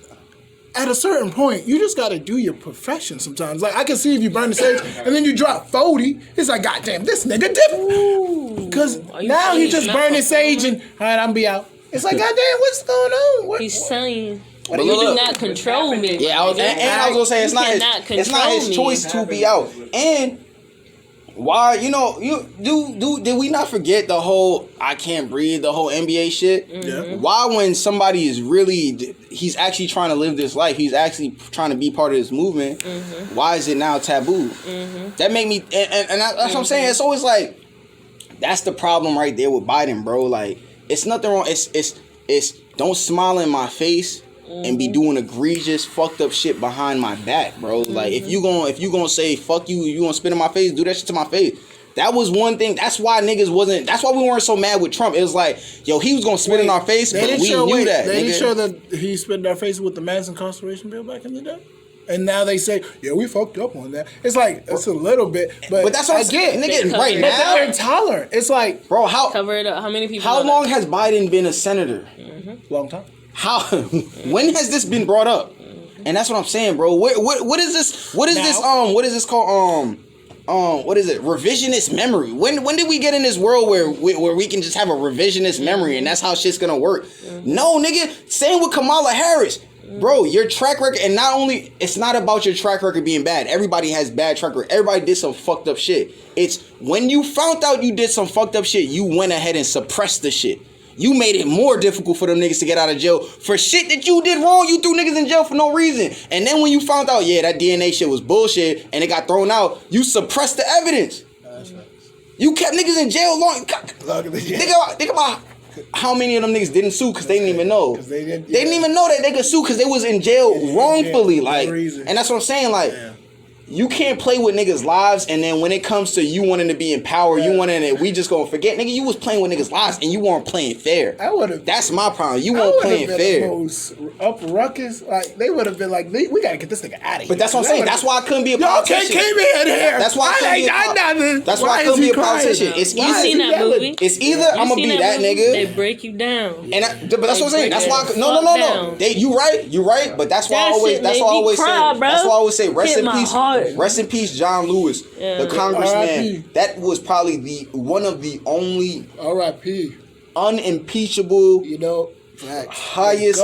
at a certain point, you just gotta do your profession sometimes. Like, I can see if you burn the sage and then you drop 40, it's like, goddamn, this nigga different. Because now he just burning sage and, all right, I'm be out. It's like, goddamn, what's going on? He's saying, you do not control me. Yeah, I was gonna say it's not his choice to be out. And why, did we not forget the whole I can't breathe, the whole NBA shit? Mm-hmm. Why, when somebody is really, he's actually trying to live this life, he's actually trying to be part of this movement, why is it now taboo? That made me, and that's what I'm saying. It's always like, that's the problem right there with Biden, bro. Like, it's nothing wrong. It's don't smile in my face and be doing egregious fucked up shit behind my back, bro. Like, if you gonna say fuck you, you gonna spit in my face, do that shit to my face. That was one thing. That's why we weren't so mad with Trump. It was like, yo, he was gonna spit in our face, but we knew that. They didn't show that he spit in our face with the mass incarceration bill back in the day. And now they say, yeah, we fucked up on that. It's like, it's a little bit, but that's what I get. Nigga, right now, they're intolerant. It's like, bro, cover it up. How many people? How long has Biden been a senator? Long time. When has this been brought up? And that's what I'm saying, bro. What is this? What is this? What is this called? What is it? Revisionist memory. When did we get in this world where we can just have a revisionist memory and that's how shit's gonna work? No, nigga. Same with Kamala Harris. Bro, your track record, and not only, it's not about your track record being bad. Everybody has bad track record. Everybody did some fucked up shit. It's when you found out you did some fucked up shit, you went ahead and suppressed the shit. You made it more difficult for them niggas to get out of jail for shit that you did wrong. You threw niggas in jail for no reason. And then when you found out, yeah, that DNA shit was bullshit and it got thrown out, you suppressed the evidence. You kept niggas in jail long. Think about how many of them niggas didn't sue because they didn't even know. They didn't even know that they could sue because they was in jail wrongfully. Like, and that's what I'm saying. Like, you can't play with niggas' lives, and then when it comes to you wanting to be in power, you wanting to, we just gonna forget, nigga. You was playing with niggas' lives, and you weren't playing fair. That's my problem. You weren't playing fair. Up ruckus, like they would have been like, we gotta get this nigga out of here. But that's what I'm saying. That's why I couldn't be a politician. Y'all can't in here. That's why I couldn't be a politician. It's you seen that movie? It's either I'm gonna be that nigga. They break you down. And but that's what I'm saying. That's why no. You right. But that's why I always say rest in peace. Rest in peace, John Lewis, the congressman. That was probably one of the only R.I.P. unimpeachable, highest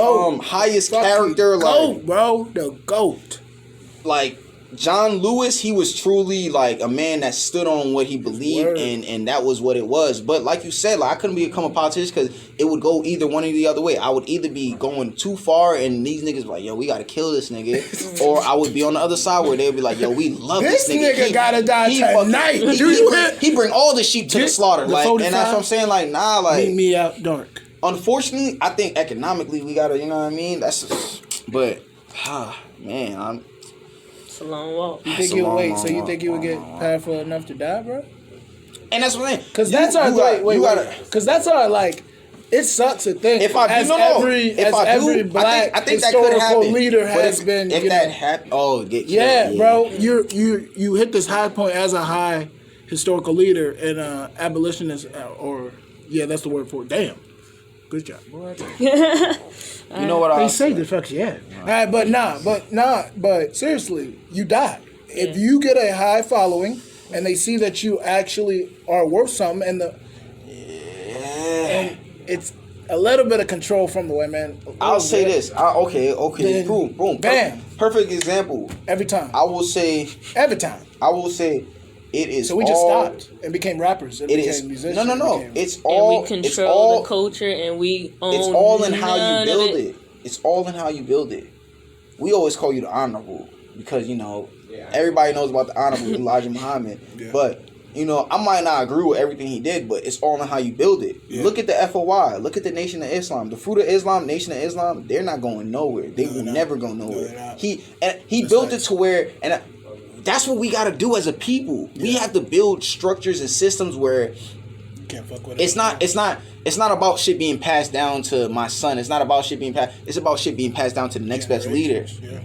character, GOAT, bro, the GOAT. Like John Lewis, he was truly like a man that stood on what he believed, and that was what it was. But like you said, like I couldn't become a politician because it would go either one or the other way. I would either be going too far and these niggas like, yo, we gotta kill this nigga, or I would be on the other side where they'd be like, yo, we love this nigga. This nigga gotta die tonight. He bring all the sheep to the slaughter, like, and that's what I'm saying. Like, nah, like meet me out dark. Unfortunately, I think economically we gotta, you know what I mean. But man, a long walk. You think you would wait? So you think you would get powerful enough to die, bro? And that's what I'm saying. Because that's our because that's our like. It sucks to think. If I do, every black I think historical leader has been. If that happened, bro, you hit this high point as a high historical leader and abolitionist, that's the word for it. Damn, good job, boy. You know what they say the fuck Alright, but seriously, you die. Yeah. If you get a high following and they see that you actually are worth something and it's a little bit of control from the way, man. I'll say this. Okay, boom. Bam. Perfect example. Every time. I will say It is. So we just stopped and became rappers. And became musicians. No. It's all. And we control the culture, and we own. It's all in how you build it. It's all in how you build it. We always call you the honorable because everybody knows about the honorable Elijah Muhammad, but. I might not agree with everything he did, but it's all in how you build it. Yeah. Look at the FOI. Look at the Nation of Islam. The Fruit of Islam, Nation of Islam, they're not going nowhere. They will never go nowhere. He built it to where, and that's what we got to do as a people. Yeah. We have to build structures and systems where can't fuck with it's not about shit being passed down to my son. It's not about shit being passed. It's about shit being passed down to the next best leader. Yeah.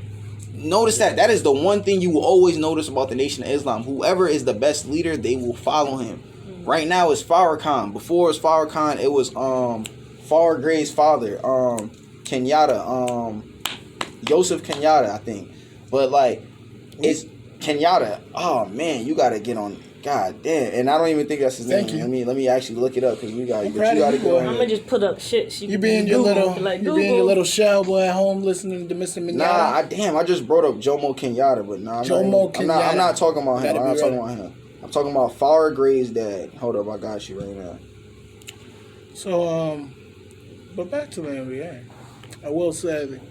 Notice that is the one thing you will always notice about the Nation of Islam. Whoever is the best leader, they will follow him. Right now it's Farrakhan. Before it was Farrakhan, it was Farrah Gray's father, Kenyatta, Yosef Kenyatta, I think. But it's Kenyatta. Oh man, you gotta get on. God damn, and I don't even think that's his name. Let me actually look it up because we got. I'm gonna just put up shit. You be in your little shell boy at home listening to Mr. Minyata. I just brought up Jomo Kenyatta, but I'm not talking about him. I'm talking about Farrah Gray's dad. Hold up, I got you right now. So but back to the NBA. I will say that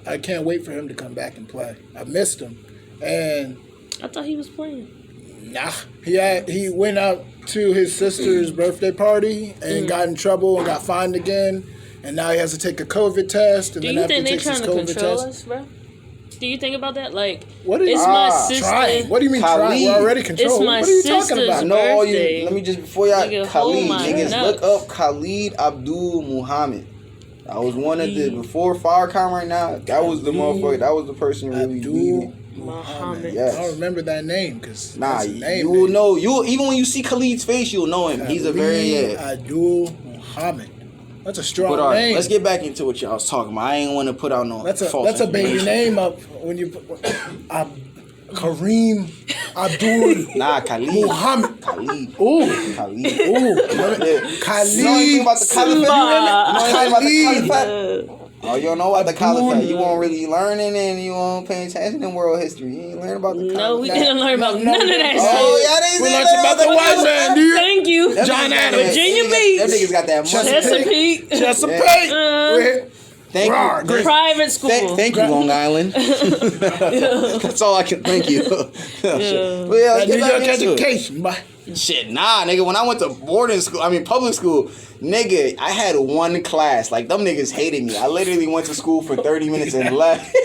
I can't wait for him to come back and play. I missed him, and I thought he was playing. Nah, he went out to his sister's birthday party and got in trouble and got fined again, and now he has to take a COVID test. And do you think they're trying to control us, bro? Do you think about that? It's my sister. Trying. What do you mean trying? We're already controlled. It's my what are you sister's talking about? birthday. Let me just before y'all Khalid niggas look up Khalid Abdul Mohammad. I was one of the before Farrakhan right now. That was the motherfucker. That was the person really leading. Mohammad. Yes. I don't remember that name because you will know. You even when you see Khalid's face, you'll know him. Khalid He's a very Abdul Mohammad. That's a strong name. Let's get back into what y'all was talking about. I ain't want to put out no. That's a baby name up when you Kareem Abdul Khalid Muhammad. Khalid. Ooh. Khalid. Ooh. Khalid. You know anything about the Caliphate? Oh, you don't know about the Caliphate. You won't really learning and you won't pay attention in world history. You ain't learn about the Caliphate. No, we didn't learn about none of that shit. Oh, yeah, they we learned about the white man, dude. Thank you. John Adams. Virginia Beach. Them niggas got that money. Chesapeake. Thank you. Private school. Thank you, Long Island. That's all I can. Thank you. But that New York education, boy. Shit, nah, nigga. When I went to public school, nigga, I had one class. Them niggas hated me. I literally went to school for 30 minutes and left.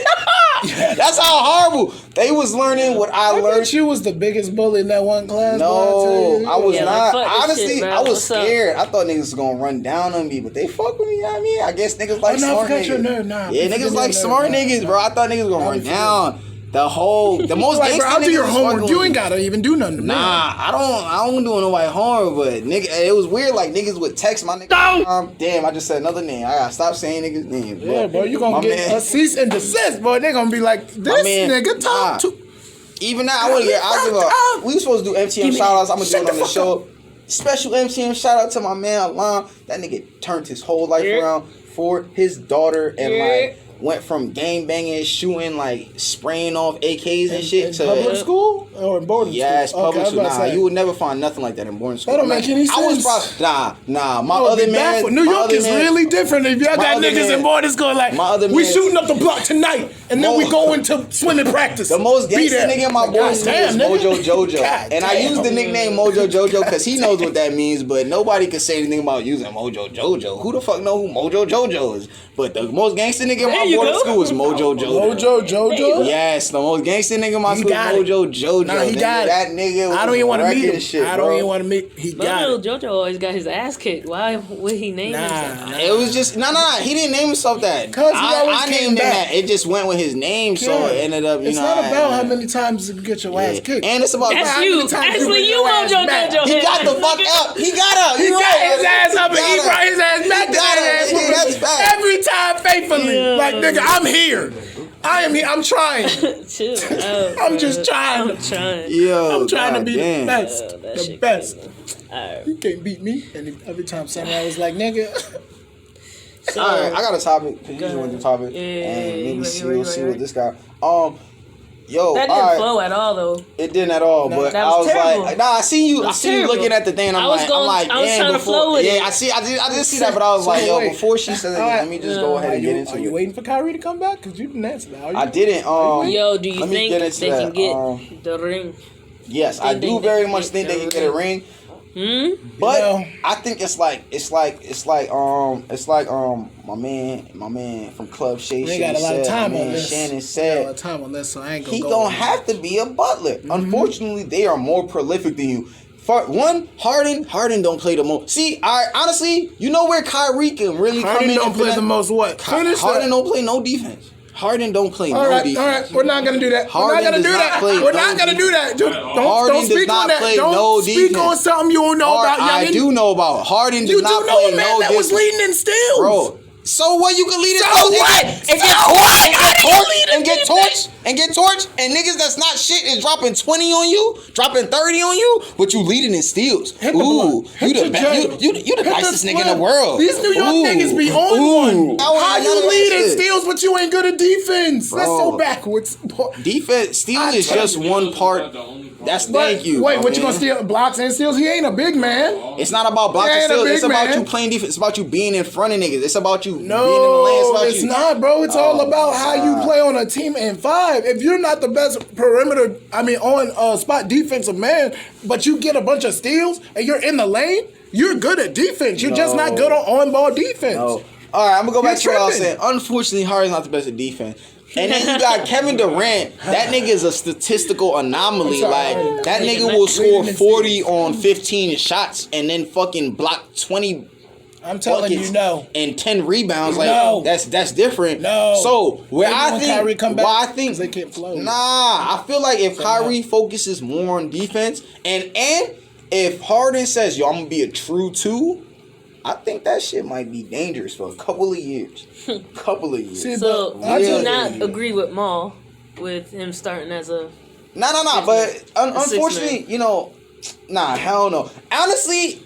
That's how horrible. They was learning what I learned. Thought you was the biggest bully in that one class. No, I was not. Honestly, I was scared. I thought niggas was gonna run down on me, but they fuck with me. You know what I mean? I guess niggas like smart niggas. Yeah, niggas like smart niggas, bro. I thought niggas was gonna run down. The most gangsta I'll do your niggas homework. You ain't gotta even do nothing to me. Nah, I don't do nobody harm, but nigga, it was weird. Niggas would text my nigga. Damn, I just said another name. I gotta stop saying niggas' names. Yeah, bro, you gonna get a cease and desist, boy. They gonna be like, this nigga talk to. Even now, I give a. We were supposed to do MTM shoutouts. I'm gonna do it on the show. Special MTM shout out to my man Alam. That nigga turned his whole life around for his daughter and went from gang banging, shooting, spraying off AKs and shit to public school or in boarding school. Yes, public school. Nah, you would never find nothing like that in boarding school. That don't make any sense. I was probably my other man. New York is really different. If y'all got niggas in boarding school, we shooting up the block tonight, and then we go into swimming practice. The most gangster nigga in my boarding school is Mojo Jojo, and I use the nickname Mojo Jojo because he knows what that means. But nobody can say anything about using Mojo Jojo. Who the fuck know who Mojo Jojo is? But the most gangster nigga in my boarding school is Mojo Jojo. Mojo Jojo? Yes, the most gangster nigga in my school is Mojo Jojo. Nah, he got it. That nigga was I don't even want to meet him. Shit, I don't even want to meet him. He got it. Mojo Jojo always got his ass kicked. Why would he name himself? It was just, nah. He didn't name himself that. Because I named him that. It just went with his name, so it ended up, It's not about how many times you get your ass kicked. And it's about That's you. Actually, you Mojo Jojo. He got the fuck up. He got up. He got his ass up and he brought his ass back to that ass. Every time faithfully. Nigga, I'm here. I am here. I'm trying. Chill. I'm just trying. I'm trying. I'm trying to be the best. The best. Right. You can't beat me. And every time somebody was like, nigga. So, all right, I got a topic. You just went to the topic. And maybe we'll see what this guy. Yo, that didn't flow at all, though. It didn't at all, but that I was terrible. like, I see you looking at the thing, and I was trying to flow with it. I did see that, but I was like, yo, before she said it, let me just go ahead and get into it. Are you waiting for Kyrie to come back? Because you didn't answer that. I didn't. Yo, do you think they can get the ring? Yes, I do very much think they can get a ring. But I think it's like my man from Club Shay. They got a lot of time on this. Shannon said a lot of time on this, so I ain't gonna he go gonna have to be a Butler. Unfortunately, they are more prolific than you. For one, Harden don't play the most. See, honestly, you know where Kyrie can really come in. Harden don't play the most what? Harden don't play no defense. Harden don't play no defense. All right, we're not gonna do that. Harden we're not gonna do that. We're not gonna do that. Don't speak on that. Don't speak on something you don't know about. I do know about Harden. You does not do know play a man no that was defense. leading in steals, bro. So what? You can lead it. So what? And get torched, and niggas that's not shit is dropping 20 on you, dropping 30 on you, but you leading in steals. Ooh, you the nicest nigga in the world. These New York niggas be on one. How you lead in steals, but you ain't good at defense? Bro. That's so backwards. Defense, steals is just one part. Thank you. Wait, what you gonna steal? Blocks and steals? He ain't a big man. It's not about blocks and steals. It's about you playing defense. It's about you being in front of niggas. It's about you being in the lane. It's not, bro. It's all about how you play on a team in 5. If you're not the best perimeter, on spot defensive man, but you get a bunch of steals and you're in the lane, you're good at defense. You're just not good on ball defense. No. All right, I'm gonna go back to what I was saying. Unfortunately, Harden's not the best at defense. And then you got Kevin Durant. That nigga is a statistical anomaly. Like, that nigga will score 40 on 15 shots and then fucking block 20. I'm telling you, no. And 10 rebounds. Like, that's different. No. So where I think, Kyrie come back, why I think they can't flow. Nah, I feel like if Kyrie focuses more on defense, and if Harden says, yo, I'm gonna be a true 2. I think that shit might be dangerous for a couple of years. So I do not agree with Maul with him starting as a. No. But unfortunately, hell no. Honestly,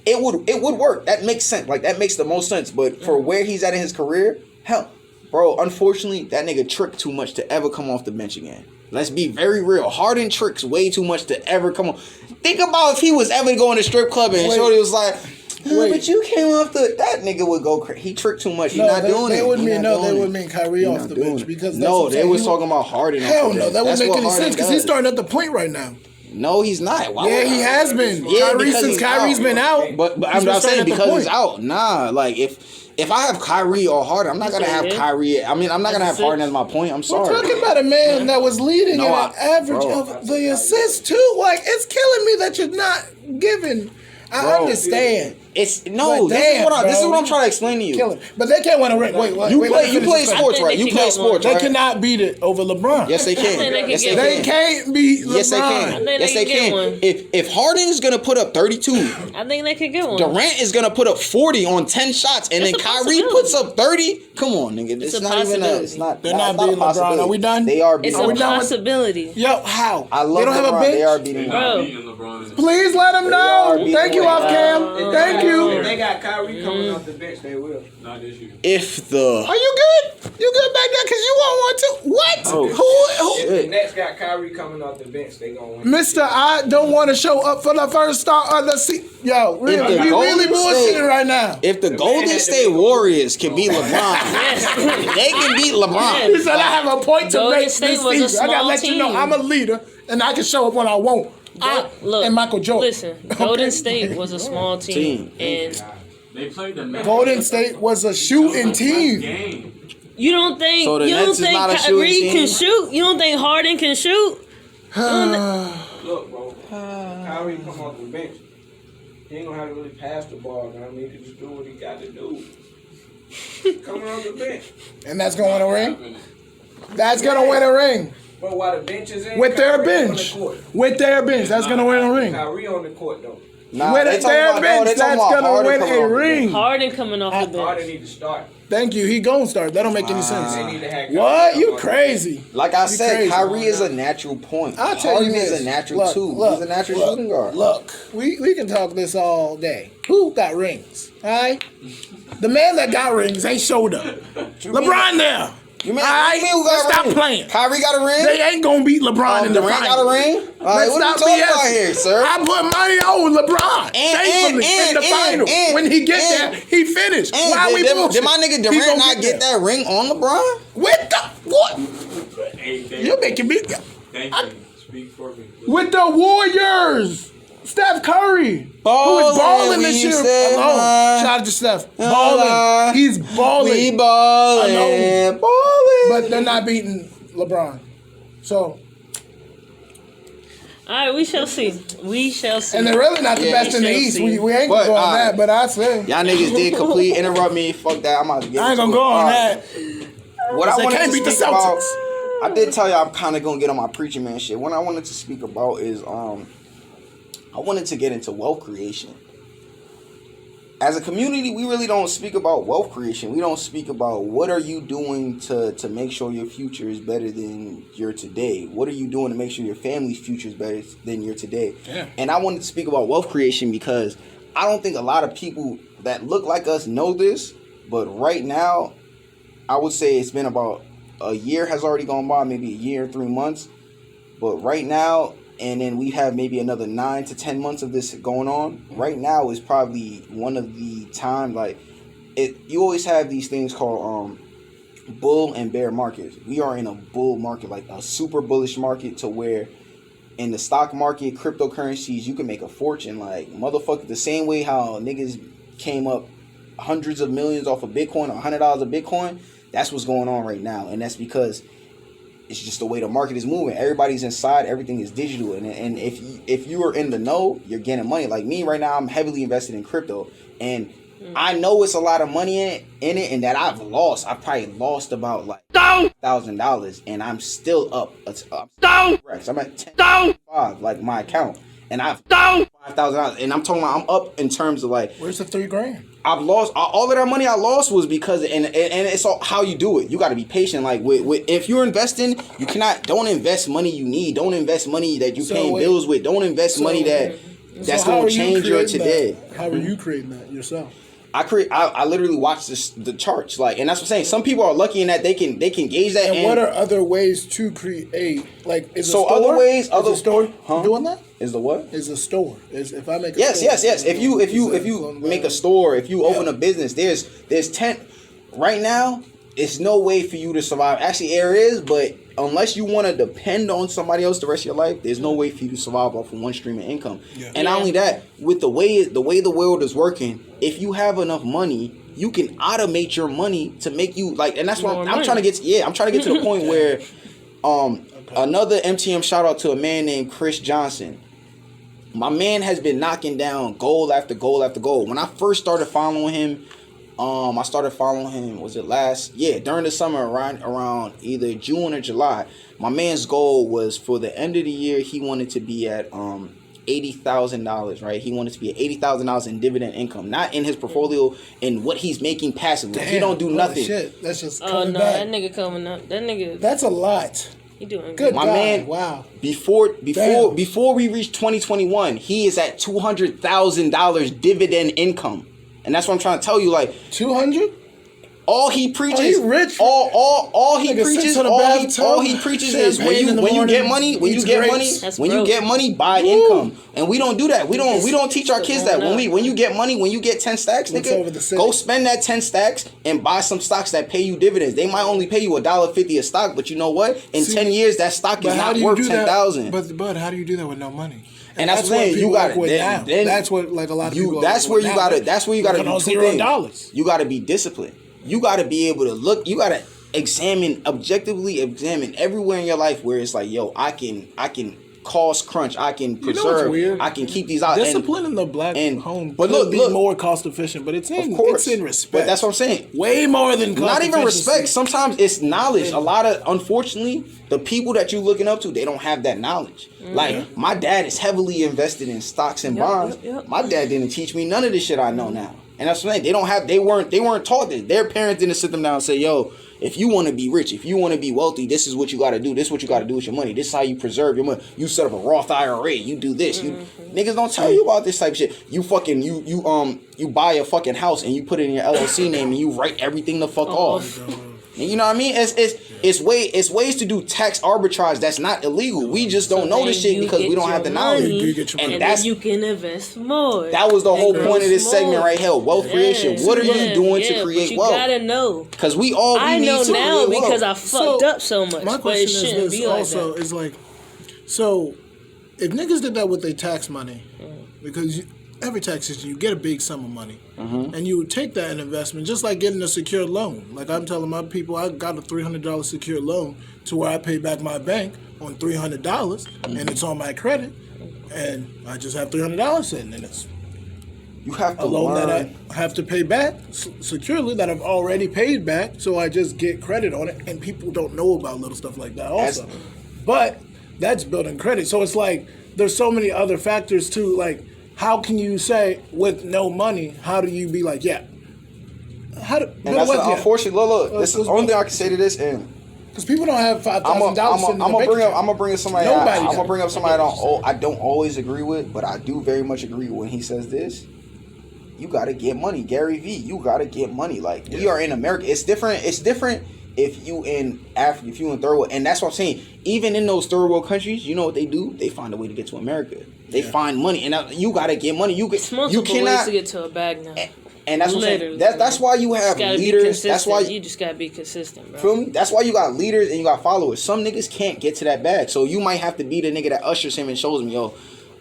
it would work. That makes sense. Like, that makes the most sense. But for where he's at in his career, hell, bro. Unfortunately, that nigga tricked too much to ever come off the bench again. Let's be very real. Harden tricks way too much to ever come on. Think about if he was ever going to strip club and Shorty was like. But you came off that nigga would go crazy. He tricked too much. He's not doing it. They would mean Kyrie off the bench because they was talking about Harden. Hell no, that wouldn't make any sense because he's starting at the point right now. No, he's not. He has been. Since Kyrie's been out. But I'm not saying because he's out. Nah, like if I have Kyrie or Harden, I'm not gonna have Kyrie. I'm not gonna have Harden as my point. I'm sorry. We're talking about a man that was leading in an average of the assists too. Like, it's killing me that you're not giving. I understand. This is what I'm trying to explain to you. Kill it. But they can't win a ring. Wait, you play sports, right? You play sports, right? They cannot beat it over LeBron. Yes, they can. They can't beat LeBron. Yes, they can. Yes, they can. If Harden is gonna put up 32, I think they could get one. Durant is gonna put up 40 on 10 shots, and then Kyrie puts up 30. Come on, nigga. It's not even a. It's not. They're not beating LeBron. Are we done? They are beating. It's a possibility. Yo, how? I love they don't have a bench. They are beating LeBron. Please let them know. Thank you, off cam. Thank you. If they got Kyrie coming off the bench, they will. Not this year. Are you good? You good back there? Because you want one too. What? Oh, Who? If the Nets got Kyrie coming off the bench, they gonna win. Mr. I don't want to show up for the first start of the season. Yo, really, we really bullshitting right now. If the Golden State Warriors can beat LeBron, they can beat LeBron. He said, I have a point to make this season. I gotta let you know I'm a leader and I can show up when I want. And Michael Jordan. Listen, Golden State was a small team, and they played the Golden State was a shooting team. You don't think Kyrie can shoot? You don't think Harden can shoot? Look, bro, Kyrie come off the bench. He ain't gonna have to really pass the ball. I mean, he can just do what he got to do. Coming off the bench. And that's gonna win a ring? That's gonna win a ring. But while the bench is in, with their bench. With their bench, that's gonna win a ring. Kyrie on the court though. With their bench, that's gonna win a ring. Harden coming off the bench. Harden need to start. Thank you. He gonna start. That don't make any sense. They need to have what? You crazy? Like I said, Kyrie is a natural point. I'll tell you this. Harden is a natural two. He's a natural shooting guard. Look, we can talk this all day. Who got rings? All right. The man that got rings ain't showed up. LeBron there. You mean who got stop playing. Kyrie got a ring? They ain't gonna beat LeBron in the Durant finals. got a ring? All right, what are you talking about here, sir? I put money on LeBron. In the finals. When he gets there, he finished. Why we bullshit? Did my nigga Durant not get that ring on LeBron? What? You're making me... Speak for me. With the Warriors. Steph Curry, who is balling this year alone. Shout out to Steph. Balling. He's balling. We balling. Balling. But they're not beating LeBron. So. All right, we shall see. We shall see. And they're really not the best in the East. We ain't gonna go on that, but I say. Y'all niggas did completely interrupt me. Fuck that. I'm out to get I ain't gonna go on that. What I wanted can't to beat the speak about, Celtics. I did tell y'all I'm kind of gonna get on my preaching man shit. What I wanted to speak about is I wanted to get into wealth creation. As a community, we really don't speak about wealth creation. We don't speak about what are you doing to make sure your future is better than your today. What are you doing to make sure your family's future is better than your today? Yeah. And I wanted to speak about wealth creation because I don't think a lot of people that look like us know this. But right now, I would say it's been about a year has already gone by, maybe a year and 3 months. But right now, and then we have maybe another 9 to 10 months of this going on. Right now is probably one of the time, like, you always have these things called bull and bear markets. We are in a bull market, like a super bullish market, to where in the stock market, cryptocurrencies, you can make a fortune. Like, motherfucker, the same way how niggas came up hundreds of millions off of Bitcoin, $100 of Bitcoin, that's what's going on right now. And that's because it's just the way the market is moving. Everybody's inside. Everything is digital. And if you are in the know, you're getting money. Like me right now, I'm heavily invested in crypto. And I know it's a lot of money in it, and that I've lost. I probably lost about like $1,000, and I'm still up. I'm at 10,500, like my account. And I've $5,000. And I'm talking about I'm up in terms of like... Where's the $3,000? I've lost all of that money I lost was because and it's all how you do it. You got to be patient. Like with if you're investing, don't invest money you need. Don't invest money that you paying bills with. Don't invest money that's going to change your today. How are you creating that yourself? I literally watch the charts, like, and that's what I'm saying. Some people are lucky in that they can gauge that. And what are other ways to create? Like, is so a store? Other ways, is a store doing that? Is the what? Is a store? Is if I make a yes. store, If you make a store, if you open a business, there's 10 right now. It's no way for you to survive. Actually, there is, but unless you want to depend on somebody else the rest of your life, there's no way for you to survive off of one stream of income. Yeah. And not only that, with the way the world is working, if you have enough money, you can automate your money to make you like. And that's what I'm trying to get to. Yeah, I'm trying to get to the point where another MTM shout out to a man named Chris Johnson. My man has been knocking down goal after goal after goal. When I first started following him, I started following him, was it during the summer, around either June or July. My man's goal was for the end of the year, he wanted to be at $80,000, right? He wanted to be at $80,000 in dividend income, not in his portfolio, in what he's making passively. Damn, he don't do nothing. Shit. That's just coming back. That nigga coming up. That nigga. That's a lot. He doing good. My man, wow. Before we reach 2021, he is at $200,000 dividend income. And that's what I'm trying to tell you, like 200. All he preaches, he's rich. All he preaches is when you get money, buy income. And we don't do that. We don't teach our kids that. When you get money, when you get 10 stacks, nigga, go spend that 10 stacks and buy some stocks that pay you dividends. They might only pay you $1.50 a stock, but you know what? In 10 years, that stock is not worth $10,000. But how do you do that with no money? And that's what you got to. That's what like a lot of people. That's where you got to. That's where you got to do two things. $0. You got to be disciplined. You got to be able to look. You got to objectively examine everywhere in your life where it's like, yo, I can cost crunch. I can preserve. I can keep these out. Discipline in the black home but could be more cost efficient, but it's in respect. But that's what I'm saying. Way more than cost not even respect. Sometimes it's knowledge. Unfortunately, the people that you're looking up to, they don't have that knowledge. Like my dad is heavily invested in stocks and bonds. My dad didn't teach me none of this shit I know now. And that's what I'm saying. They weren't taught this. Their parents didn't sit them down and say, yo, if you want to be rich, if you want to be wealthy, this is what you got to do. This is what you got to do with your money. This is how you preserve your money. You set up a Roth IRA. You do this. Niggas don't tell you about this type of shit. You fucking you buy a fucking house and you put it in your LLC name and you write everything the fuck off. You know what I mean? It's ways to do tax arbitrage that's not illegal. We just don't know this shit because we don't have the knowledge. And that's you can invest more. That was the whole point of this segment right here. Wealth creation. What are you doing to create wealth? You gotta know. Because we all we need to create wealth. I know now because I fucked up so much. My question is this also is like, so if niggas did that with their tax money, because every tax season you get a big sum of money, and you would take that in investment, just like getting a secured loan. Like I'm telling my people, I got a $300 secured loan to where I pay back my bank on $300, and it's on my credit, and I just have $300 sitting in it. You have to a loan learn. that I have to pay back securely that I've already paid back, so I just get credit on it, and people don't know about little stuff like that also. But that's building credit. So it's like there's so many other factors too. Like, how can you say with no money? How do you be like, yeah? How do? And that's unfortunately, look. This is the only thing I can say to this, and because people don't have $5,000. I'm gonna bring up somebody. I'm gonna bring up somebody I don't always agree with, but I do very much agree when he says this. You gotta get money, Gary V. You gotta get money. Like we are in America. It's different. It's different if you in Africa, if you in third world, and that's what I'm saying. Even in those third world countries, you know what they do? They find a way to get to America. They find money, and you gotta get money. You cannot ways to get to a bag now. And that's what I'm saying. That's why you have leaders. That's why you just gotta be consistent, bro. Feel me? That's why you got leaders and you got followers. Some niggas can't get to that bag, so you might have to be the nigga that ushers him and shows him, yo,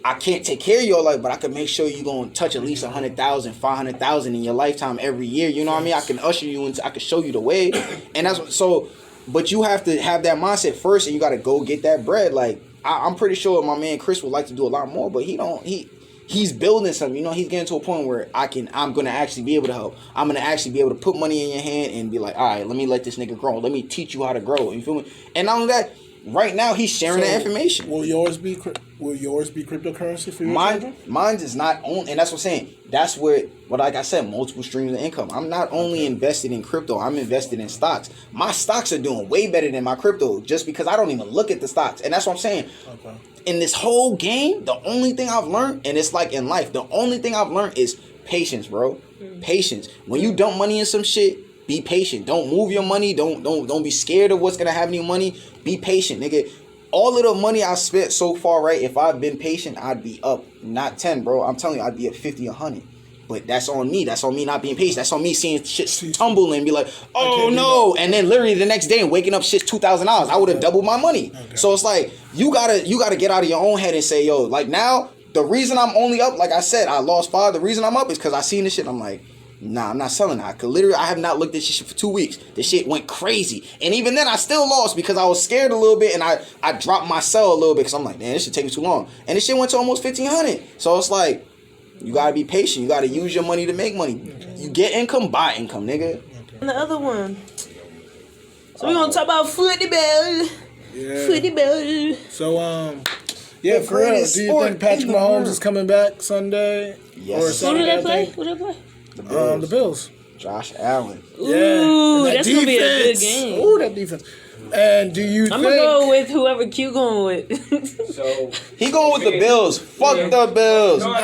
I can't take care of your life, but I can make sure you gonna touch at least 100,000, 500,000 in your lifetime every year. You know what I mean? I can usher you into, I can show you the way, and that's what, so. But you have to have that mindset first, and you got to go get that bread. Like I'm pretty sure my man Chris would like to do a lot more, but he don't. He's building something. You know, he's getting to a point where I'm gonna actually be able to help. I'm gonna actually be able to put money in your hand and be like, all right, let me let this nigga grow. Let me teach you how to grow. You feel me? And not only that. Right now, he's sharing that information. Will yours be cryptocurrency for your children? Mine is not only, and that's what I'm saying. That's where, like I said, multiple streams of income. I'm not only invested in crypto. I'm invested in stocks. My stocks are doing way better than my crypto just because I don't even look at the stocks. And that's what I'm saying. Okay. In this whole game, the only thing I've learned, and it's like in life, the only thing I've learned is patience, bro. Patience. When you dump money in some shit, be patient. Don't move your money. Don't be scared of what's gonna happen to your money. Be patient, nigga. All of the money I spent so far, right? If I've been patient, I'd be up not 10, bro. I'm telling you, I'd be at 50, 100. But that's on me. That's on me not being patient. That's on me seeing shit tumble and be like, oh no. And then literally the next day and waking up shit's $2,000. I would have doubled my money. Okay. So it's like you gotta get out of your own head and say, yo, like now the reason I'm only up, like I said, I lost 5. The reason I'm up is because I seen this shit. I'm like, nah, I'm not selling that. I have not looked at this shit for 2 weeks. This shit went crazy. And even then, I still lost because I was scared a little bit and I dropped my sell a little bit because I'm like, man, this shit taking too long. And this shit went to almost 1,500. So it's like, you gotta be patient. You gotta use your money to make money. Okay. You get income, buy income, nigga. Okay. And the other one. So we're gonna talk about Footy Bell. Yeah. Footy Bell. So, yeah, for real, do you think Patrick Mahomes is coming back Sunday? Yes. Who do they play? Who do they play? The Bills. Josh Allen. Ooh, that's going to be a good game. Ooh, that defense. And do you I'm going to go with whoever Q going with. So he going with the Bills. Fuck the Bills. I'm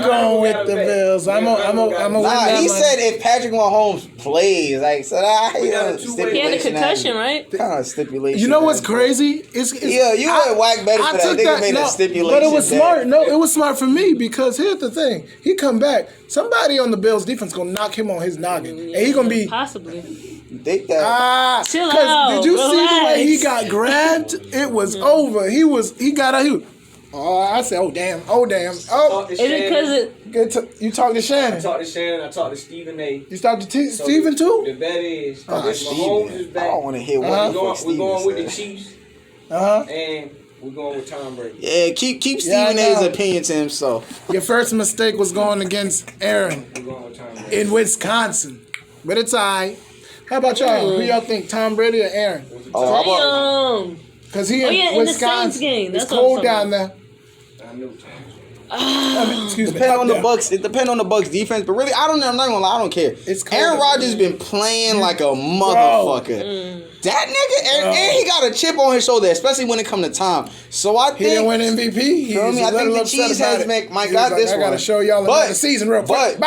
going with the Bills. He said if Patrick Mahomes plays, like, so he had a concussion, right? Kind of stipulation. You know what's crazy? You went whack better for that. Nigga made a stipulation. But it was smart. No, it was smart for me because here's the thing. He come back. Somebody on the Bills defense going to knock him on his noggin. And he going to be... Possibly. Think that. Chill out. Did you see the way he got grabbed? It was over. He got out. I said, oh damn. Oh. Is it because you talked to Shannon? I talked to Shannon. I talked to Stephen A. You talked to Stephen too? The bet is Mahomes is back. I don't want to hear what we're going with the Chiefs. And we're going with Tom Brady. Yeah, keep Stephen A's opinion to himself. Your first mistake was going against Aaron We're going with Tom Brady. in Wisconsin, but it's all right. How about y'all? Who y'all think, Tom Brady or Aaron? Oh, because he in Wisconsin. In the Saints game. That's it's cold down there. I knew Tom. Excuse me. Depend on the Bucks. It depends on the Bucks defense, but really, I don't know. I'm not gonna lie. I don't care. Aaron Rodgers been playing like a motherfucker. That nigga, and he got a chip on his shoulder, especially when it come to time. So I think he didn't win MVP. I think the Cheeseheads might got this one. I gotta show y'all another season real quick.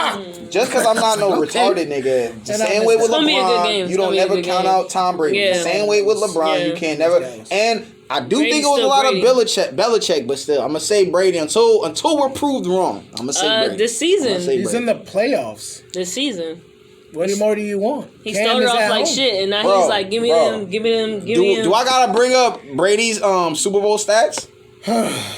Just because I'm not no retarded nigga, the same way with LeBron, you don't never count out Tom Brady. The same way with LeBron, you can't never. And I do think it was a lot of Belichick, but still, I'm gonna say Brady until we're proved wrong. I'm gonna say Brady. This season, he's in the playoffs. This season. What more do you want? He started off like shit, and now he's like, give me them. Do I gotta bring up Brady's Super Bowl stats?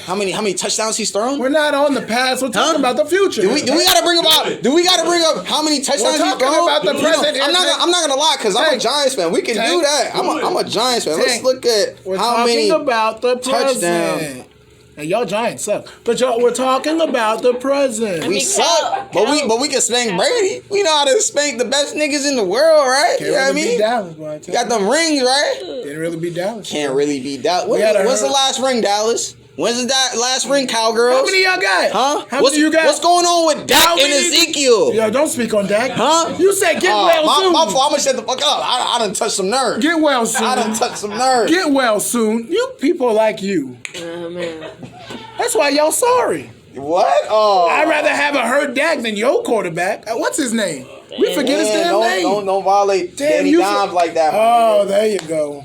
How many touchdowns he's thrown? We're not on the past. We're talking about the future. Do we gotta bring up how many touchdowns he's thrown? About the present. I'm not gonna lie, because I'm a Giants fan. We can do that. I'm a Giants fan. Let's look at how many about the touchdowns. And y'all Giants suck. But we're talking about the present. We suck, but we can spank Brady. We know how to spank the best niggas in the world, right? Can't really beat Dallas, bro. You got them rings, right? Didn't really beat Dallas. Can't really beat Dallas. When's the last ring, Dallas? When's the last ring, Cowgirls? How many y'all got? Huh? How many you got? What's going on with Dak and Ezekiel? Yo, don't speak on Dak. Huh? You said get well soon. My fault. I'm gonna shut the fuck up. I done touched some nerves. Get well soon. I done touched some nerves. Get well soon. You people like you. Oh, man. That's why y'all sorry. What? Oh. I'd rather have a hurt Dak than your quarterback. What's his name? We forget his damn name. Don't violate Danny Dimes like that. Oh, there you go.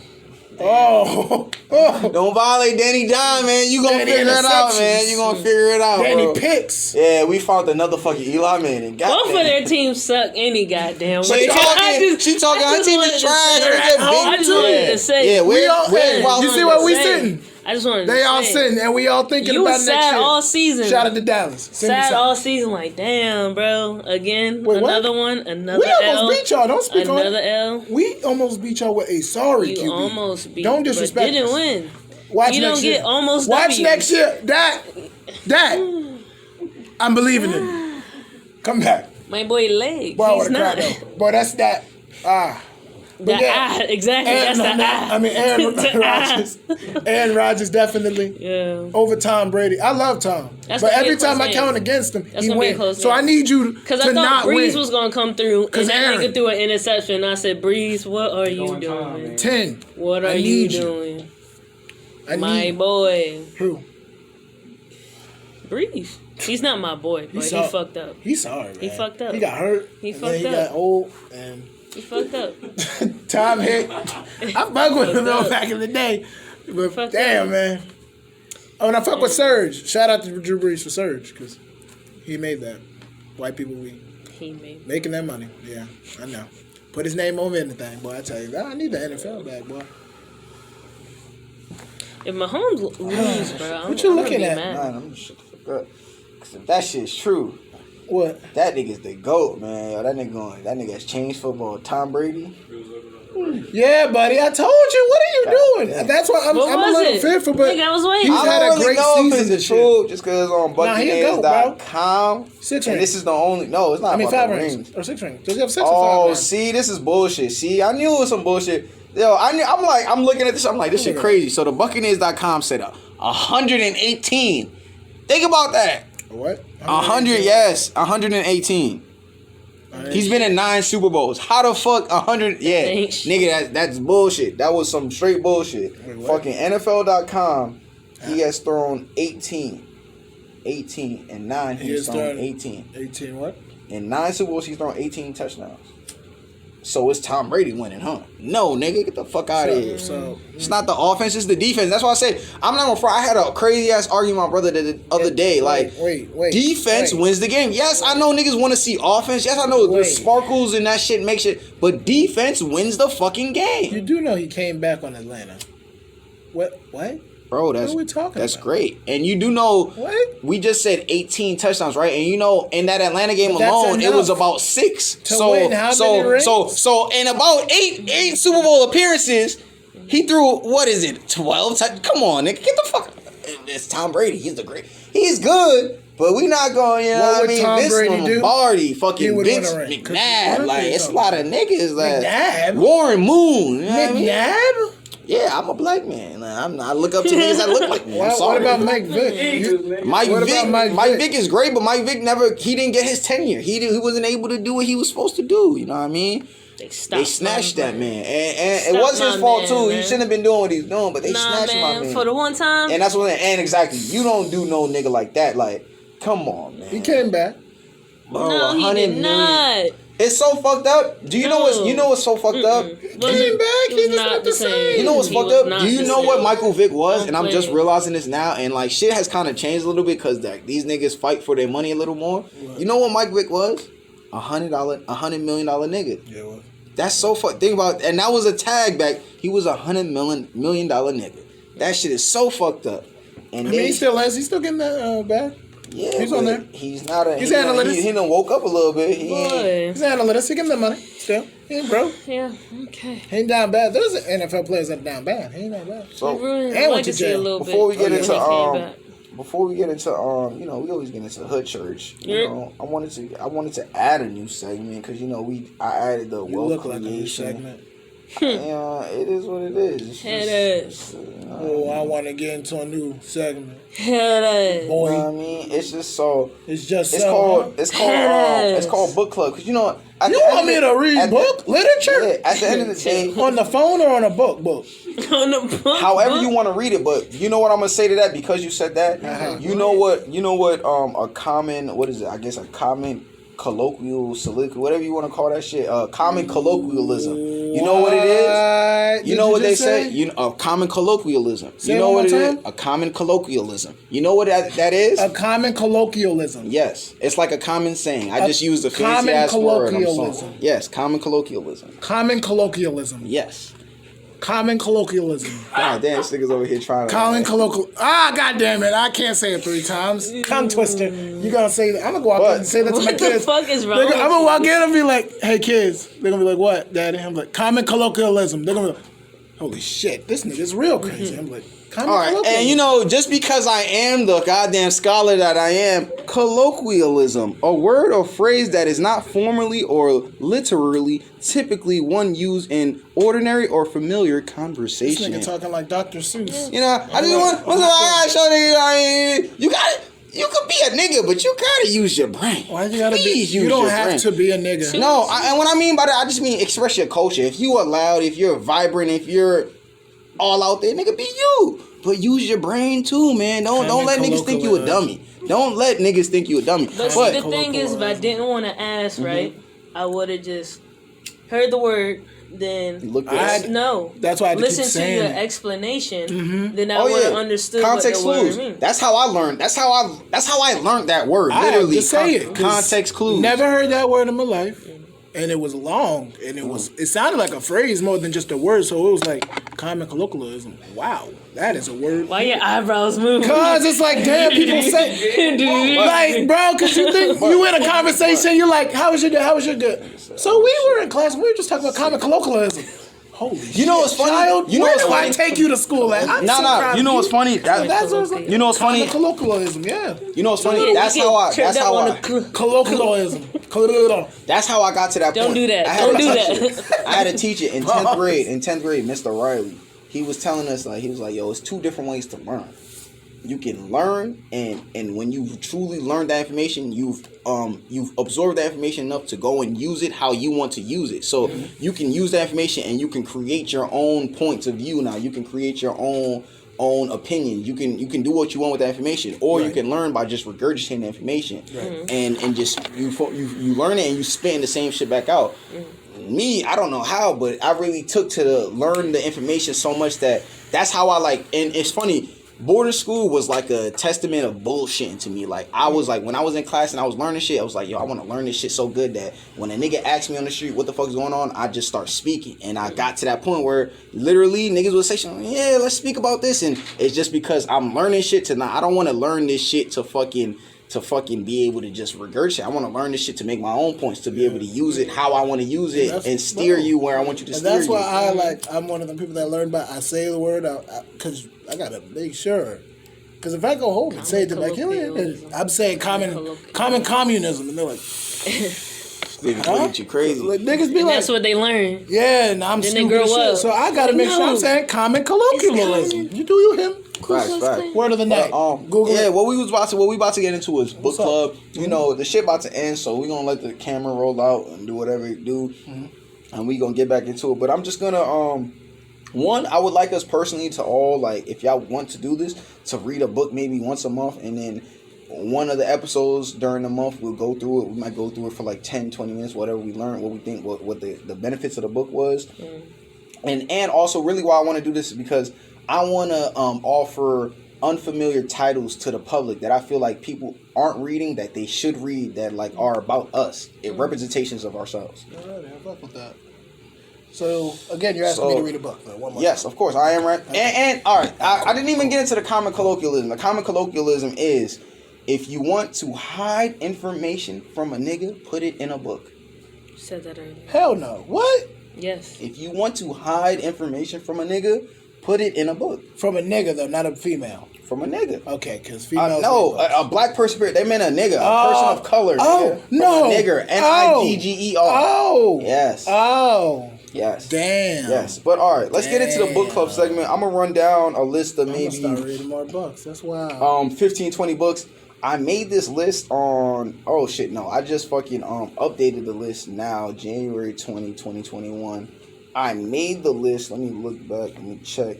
Oh. Don't violate Danny Dimes, man. You gonna figure it out, man. You gonna figure it out, Danny Picks. Yeah, we found another fucking Eli Manning. Both of their teams suck any goddamn way. She talking her team is trash. I just wanted to say. Yeah, you see where we sitting? I just wanted to They all sitting and we all thinking you about was next sad year. all season. Shout out to Dallas. Sad all season, like damn, bro. Again, wait, another one, another we L. almost beat y'all. Don't speak another on it. L. We almost beat y'all with a sorry QB. You almost beat. Don't disrespect but didn't us. win. Watch you next don't year. get almost. Watch W's. next year. That. I'm believing in you. Come back. My boy leg. Boy, He's not. Boy, that's that. Exactly. That's I mean, Aaron Rodgers definitely. Yeah. Over Tom Brady. I love Tom. But every time I count against him, he wins. So I need you to not win. Because I thought Breeze was going to come through, and that Aaron, nigga threw an interception, and I said, Breeze, what are you doing? 10. What are you doing? My boy. Who? Breeze. He's not my boy, but he fucked up. He's sorry, man. He fucked up. He got hurt. He fucked up. He got old and... He fucked up. Tom hit. I fuck with him though back in the day. But damn, man. Oh, and I fuck with Surge. Shout out to Drew Brees for Surge, because he made that. White people, making that money. Yeah, I know. Put his name on anything, boy. I tell you, I need the NFL back, boy. If Mahomes lose, bro, what you looking at? Man, I'm just shut the fuck up. Because if that shit's true, what? That nigga's the GOAT, man. Yo, that nigga has changed football. Tom Brady. Yeah, buddy. I told you. What are you doing? That's why I'm a little fearful, but he's had a great season. If it's true, just because it's on Buccaneers.com. Six rings. This is the only. No, it's not. I mean, about 5 rings. Or 6 rings. Does he have 6 or 5 rings? See, this is bullshit. See, I knew it was some bullshit. Yo, I'm looking at this. I'm like, this shit crazy. So the Buccaneers.com said 118. Think about that. What? 100, yes, 118. He's been in 9 Super Bowls. How the fuck 100? Yeah, nigga, that's bullshit. That was some straight bullshit. Fucking NFL.com. He has thrown 18, and 9 he's thrown 18. 18 what? In 9 Super Bowls, he's thrown 18 touchdowns. So it's Tom Brady winning, huh? No, nigga, get the fuck out of here. It's not the offense, it's the defense. That's why I said, I'm not gonna front. I had a crazy ass argument with my brother the other day. Defense wins the game. Yes, I know niggas want to see offense. Yes, I know the sparkles and that shit makes it. But defense wins the fucking game. You do know he came back on Atlanta. What? Bro, that's great. And you do know, we just said 18 touchdowns, right? And you know, in that Atlanta game alone, it was about 6. So in about 8 Super Bowl appearances, he threw, 12? Come on, nigga, get the fuck. It's Tom Brady. He's good, but we not going, you know what I mean? Vince Lombardi, fucking Vince McNabb. Like, it's a lot of niggas. Like, McNabb? Warren Moon. You know McNabb? Yeah, I'm a black man. I look up to niggas that look like me. What about Mike Vick? Mike Vick is great, but Mike Vick he didn't get his tenure. He wasn't able to do what he was supposed to do. You know what I mean? They snatched that man, and it was his fault too. Man. He shouldn't have been doing what he's doing, but they snatched my man for the one time. And that's what. And exactly, you don't do no nigga like that. Like, come on, man. He came back. Bro, no, he did not. It's so fucked up. Do you know what's so fucked up? He came back. He's not the same. You know what's fucked up? Do you know what Michael Vick was? And I'm just realizing this now. And like shit has kind of changed a little bit because these niggas fight for their money a little more. What? You know what Mike Vick was? $100 million nigga. Yeah. What? That's so fucked. Think about, and that was a tag back. He was $100 million nigga. That shit is so fucked up. And he still has. He's still getting that back. Yeah, he's on there. He's not a. He's analytics. He done woke up a little bit. He's analytics. He give him the money. Still, he ain't broke. Yeah. Okay. He ain't down bad. There's NFL players that are down bad. He ain't that bad. So and went to jail. Before we get into you know, we always get into hood church. You know, I wanted to add a new segment because you know I added the wealth creation. Like yeah, it is what it is. It is. I want to get into a new segment. It is. Boy, you know what I mean, it's just so. It's just it's so. It's called book club because you know. You want me to read literature? Yeah, at the end of the day, on the phone or on a book? On the book. However you want to read it, but you know what I'm gonna say to that because you said that. You know what? A common, what is it? I guess a common colloquial, whatever you want to call that shit. Common colloquialism. You know what it is? You know what they say? A common colloquialism. You know what it is? A common colloquialism. You know what that is? A common colloquialism. Yes, it's like a common saying. I just used a fancy ass word. Yes, common colloquialism. Common colloquialism. Yes. Common colloquialism. God damn, this nigga's over here trying to. Common colloquial. God damn it! I can't say it 3 times. Tongue twister. You gotta say that. I'm gonna go out there and say that to my kids. What the fuck is wrong? I'm gonna walk in and be like, "Hey kids," they're gonna be like, "What, Daddy?" I'm like, "Common colloquialism." They're gonna be like, "Holy shit, this nigga's real crazy." I'm like, "Common colloquialism." And you know, just because I am the goddamn scholar that I am, colloquialism, a word or phrase that is not formally or literally typically one used in ordinary or familiar conversation. This nigga talking like Dr. Seuss. You know, I just want to show nigga, you got it. You could be a nigga, but you gotta use your brain. Why you gotta be? You don't have to be a nigga. No, and what I mean by that, I just mean express your culture. If you are loud, if you're vibrant, if you're all out there, nigga, be you. But use your brain too, man. Don't let niggas think you a dummy. Don't let niggas think you a dummy. But the thing is, if I didn't want to ask, right, I would have just heard the word, then no. That's why I listen keep saying to your explanation. Then I would have understood context what the clues. word means. That's how I learned. That's how I learned that word. Literally, just say it. Context clues. Never heard that word in my life. And it was long, and it sounded like a phrase more than just a word, so it was like common colloquialism. Wow, that is a word. Why your eyebrows move? Cause it's like, damn, people say, like, bro, cause you think you in a conversation, you're like, how was your day? How was your day? So we were in class, we were just talking about common colloquialism. Holy shit. What's funny? Child, where do I take you to school at? No. You know what's funny? You know what's funny? Colloquialism, yeah. You know what's funny? That's how I colloquialism. That's how I got to that point. Don't do that. I had a teacher in 10th grade. In 10th grade, Mr. Riley. He was telling us he was like, yo, it's 2 different ways to learn. You can learn, and when you truly learn that information, you've absorbed that information enough to go and use it how you want to use it. So you can use that information and you can create your own points of view. Now you can create your own opinion. You can do what you want with that information, or you can learn by just regurgitating the information, and just you learn it and you spitting the same shit back out. Me, I don't know how, but I really took to learn the information so much that's how I like. And it's funny. Boarding school was like a testament of bullshitting to me. Like, I was like, when I was in class and I was learning shit, I was like, yo, I want to learn this shit so good that when a nigga asked me on the street what the fuck is going on, I just start speaking. And I got to that point where literally niggas would say, yeah, let's speak about this. And it's just because I'm learning shit I don't want to learn this shit to fucking be able to just regurgitate. I want to learn this shit to make my own points, to be able to use it how I want to use it and steer you where I want you to steer you. That's why I'm one of the people that learn by I say the word because I got to make sure. Because if I go home and say it to I'm saying common communism, and they're like, Niggas look at you crazy. Like, niggas be And like, that's what they learn. yeah, and I'm Then they stupid grow as shit. up. So I gotta make sure I'm saying common colloquialism. You do you him? Facts. Word of the night. Google yeah, it. what we about to get into is book club. You know, the shit about to end, so we gonna let the camera roll out and do whatever it do, and we gonna get back into it. But I'm just gonna one, I would like us personally to all, like, if y'all want to do this, to read a book maybe once a month, and then one of the episodes during the month we'll go through it. We might go through it for like 10-20 minutes, whatever we learn, what we think, what the benefits of the book was. And also really why I want to do this is because I want to offer unfamiliar titles to the public that I feel like people aren't reading that they should read, that like are about us, representations of ourselves. Alright, I fuck with that. So again, you're asking me to read a book, though. One more. Yes, of course, I am right. And all right, I didn't even get into the common colloquialism. The common colloquialism is, if you want to hide information from a nigga, put it in a book. You said that earlier. Hell no. What? Yes. If you want to hide information from a nigga, put it in a book. From a nigga, though, not a female. From a nigga. Okay, because females. No, a black person. They meant a nigga, a person of color. Oh, nigga. no. From a nigger. Nigger. Oh. Yes. Oh. Yes. Damn. Yes. But all right, let's get into the book club segment. I'm going to run down a list of maybe. I'm going to start reading more books. That's wild. 15, 20 books. I made this list on, oh shit, no, I just fucking updated the list now, January 20, 2021. I made the list, let me look back, let me check.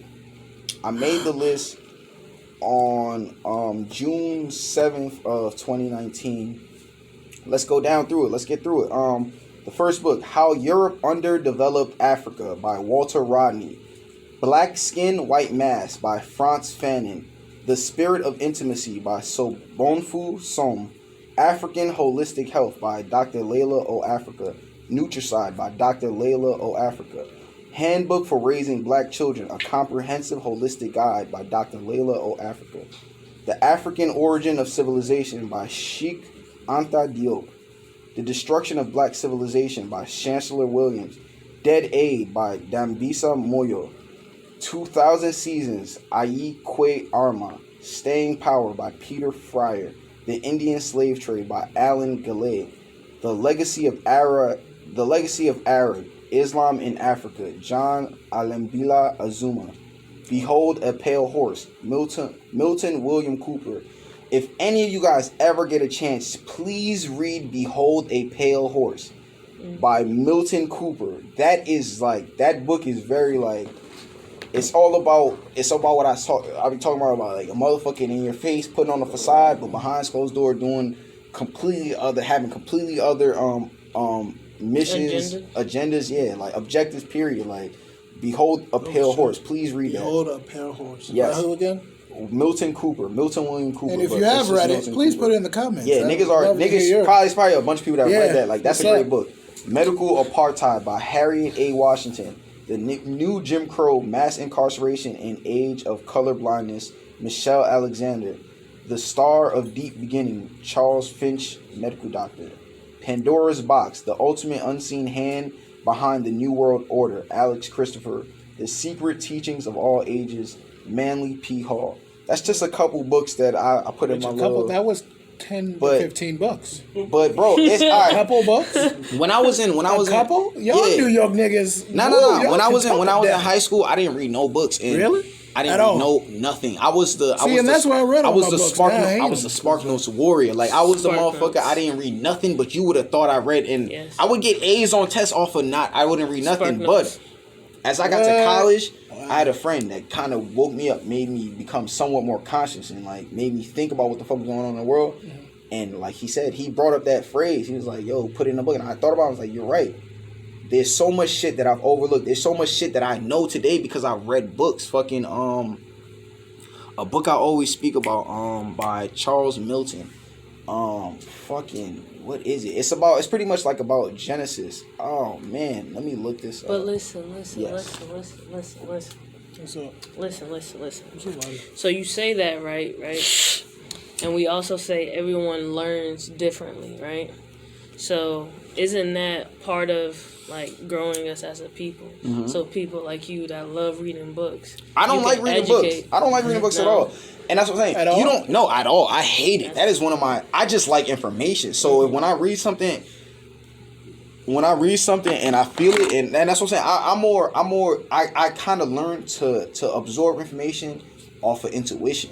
I made the list on June 7th of 2019. Let's go down through it, let's get through it. The first book, How Europe Underdeveloped Africa by Walter Rodney. Black Skin, White Mask by Frantz Fanon. The Spirit of Intimacy by Sobonfu Som. African Holistic Health by Dr. Layla O. Africa. Nutricide by Dr. Layla O. Africa. Handbook for Raising Black Children, a Comprehensive Holistic Guide by Dr. Layla O. Africa. The African Origin of Civilization by Sheikh Anta Diop. The Destruction of Black Civilization by Chancellor Williams. Dead Aid by Dambisa Moyo. 2000 Seasons, Ayi Kwe Arma. Staying Power by Peter Fryer. The Indian Slave Trade by Alan Gillay. The Legacy of Arab, Islam in Africa, John Alembila Azuma. Behold a Pale Horse, Milton William Cooper. If any of you guys ever get a chance, please read Behold a Pale Horse by Milton Cooper. That book is very like, it's all about what I be talking about like a motherfucking in your face, putting on a facade, but behind closed door having completely other missions, agendas, yeah, like objectives, period. Like, Behold a Pale Horse. Please read Behold a Pale Horse. Yes. Who again? Milton William Cooper. And if you have read it, please put it in the comments. Yeah, niggas probably a bunch of people that have read that. Like, that's a great book. Medical Apartheid by Harriet A. Washington. The New Jim Crow, Mass Incarceration and Age of Colorblindness, Michelle Alexander. The Star of Deep Beginning, Charles Finch, medical doctor. Pandora's Box, The Ultimate Unseen Hand Behind the New World Order, Alex Christopher. The Secret Teachings of All Ages, Manly P. Hall. That's just a couple books that I put in my little... That was 10 to 15 bucks. But bro, it's all right. Couple bucks. When I was in couple? Y'all New York niggas. No. When I was in high school, I didn't read no books. Really? I didn't read nothing. I was the Spark Notes warrior. Like, I was the motherfucker. I didn't read nothing, but you would have thought I read, and I would get A's on tests off of I wouldn't read nothing. But as I got to college, I had a friend that kind of woke me up, made me become somewhat more conscious, and like made me think about what the fuck was going on in the world. And like he said, he brought up that phrase. He was like, "Yo, put it in a book." And I thought about it. I was like, "You're right. There's so much shit that I've overlooked. There's so much shit that I know today because I read books. Fucking a book I always speak about by Charles Milton. What is it? It's pretty much like about Genesis. Oh man, let me look this up. But listen. So you say that, right? And we also say everyone learns differently, right? So isn't that part of like growing us as a people? Mm-hmm. So people like you that love reading books. I don't like reading books. I don't like reading books at all. And that's what I'm saying. At all? You don't know at all. I hate it. That is one of my. I just like information. So when I read something, when I read something and I feel it, and that's what I'm saying. I kind of learn to absorb information off of intuition.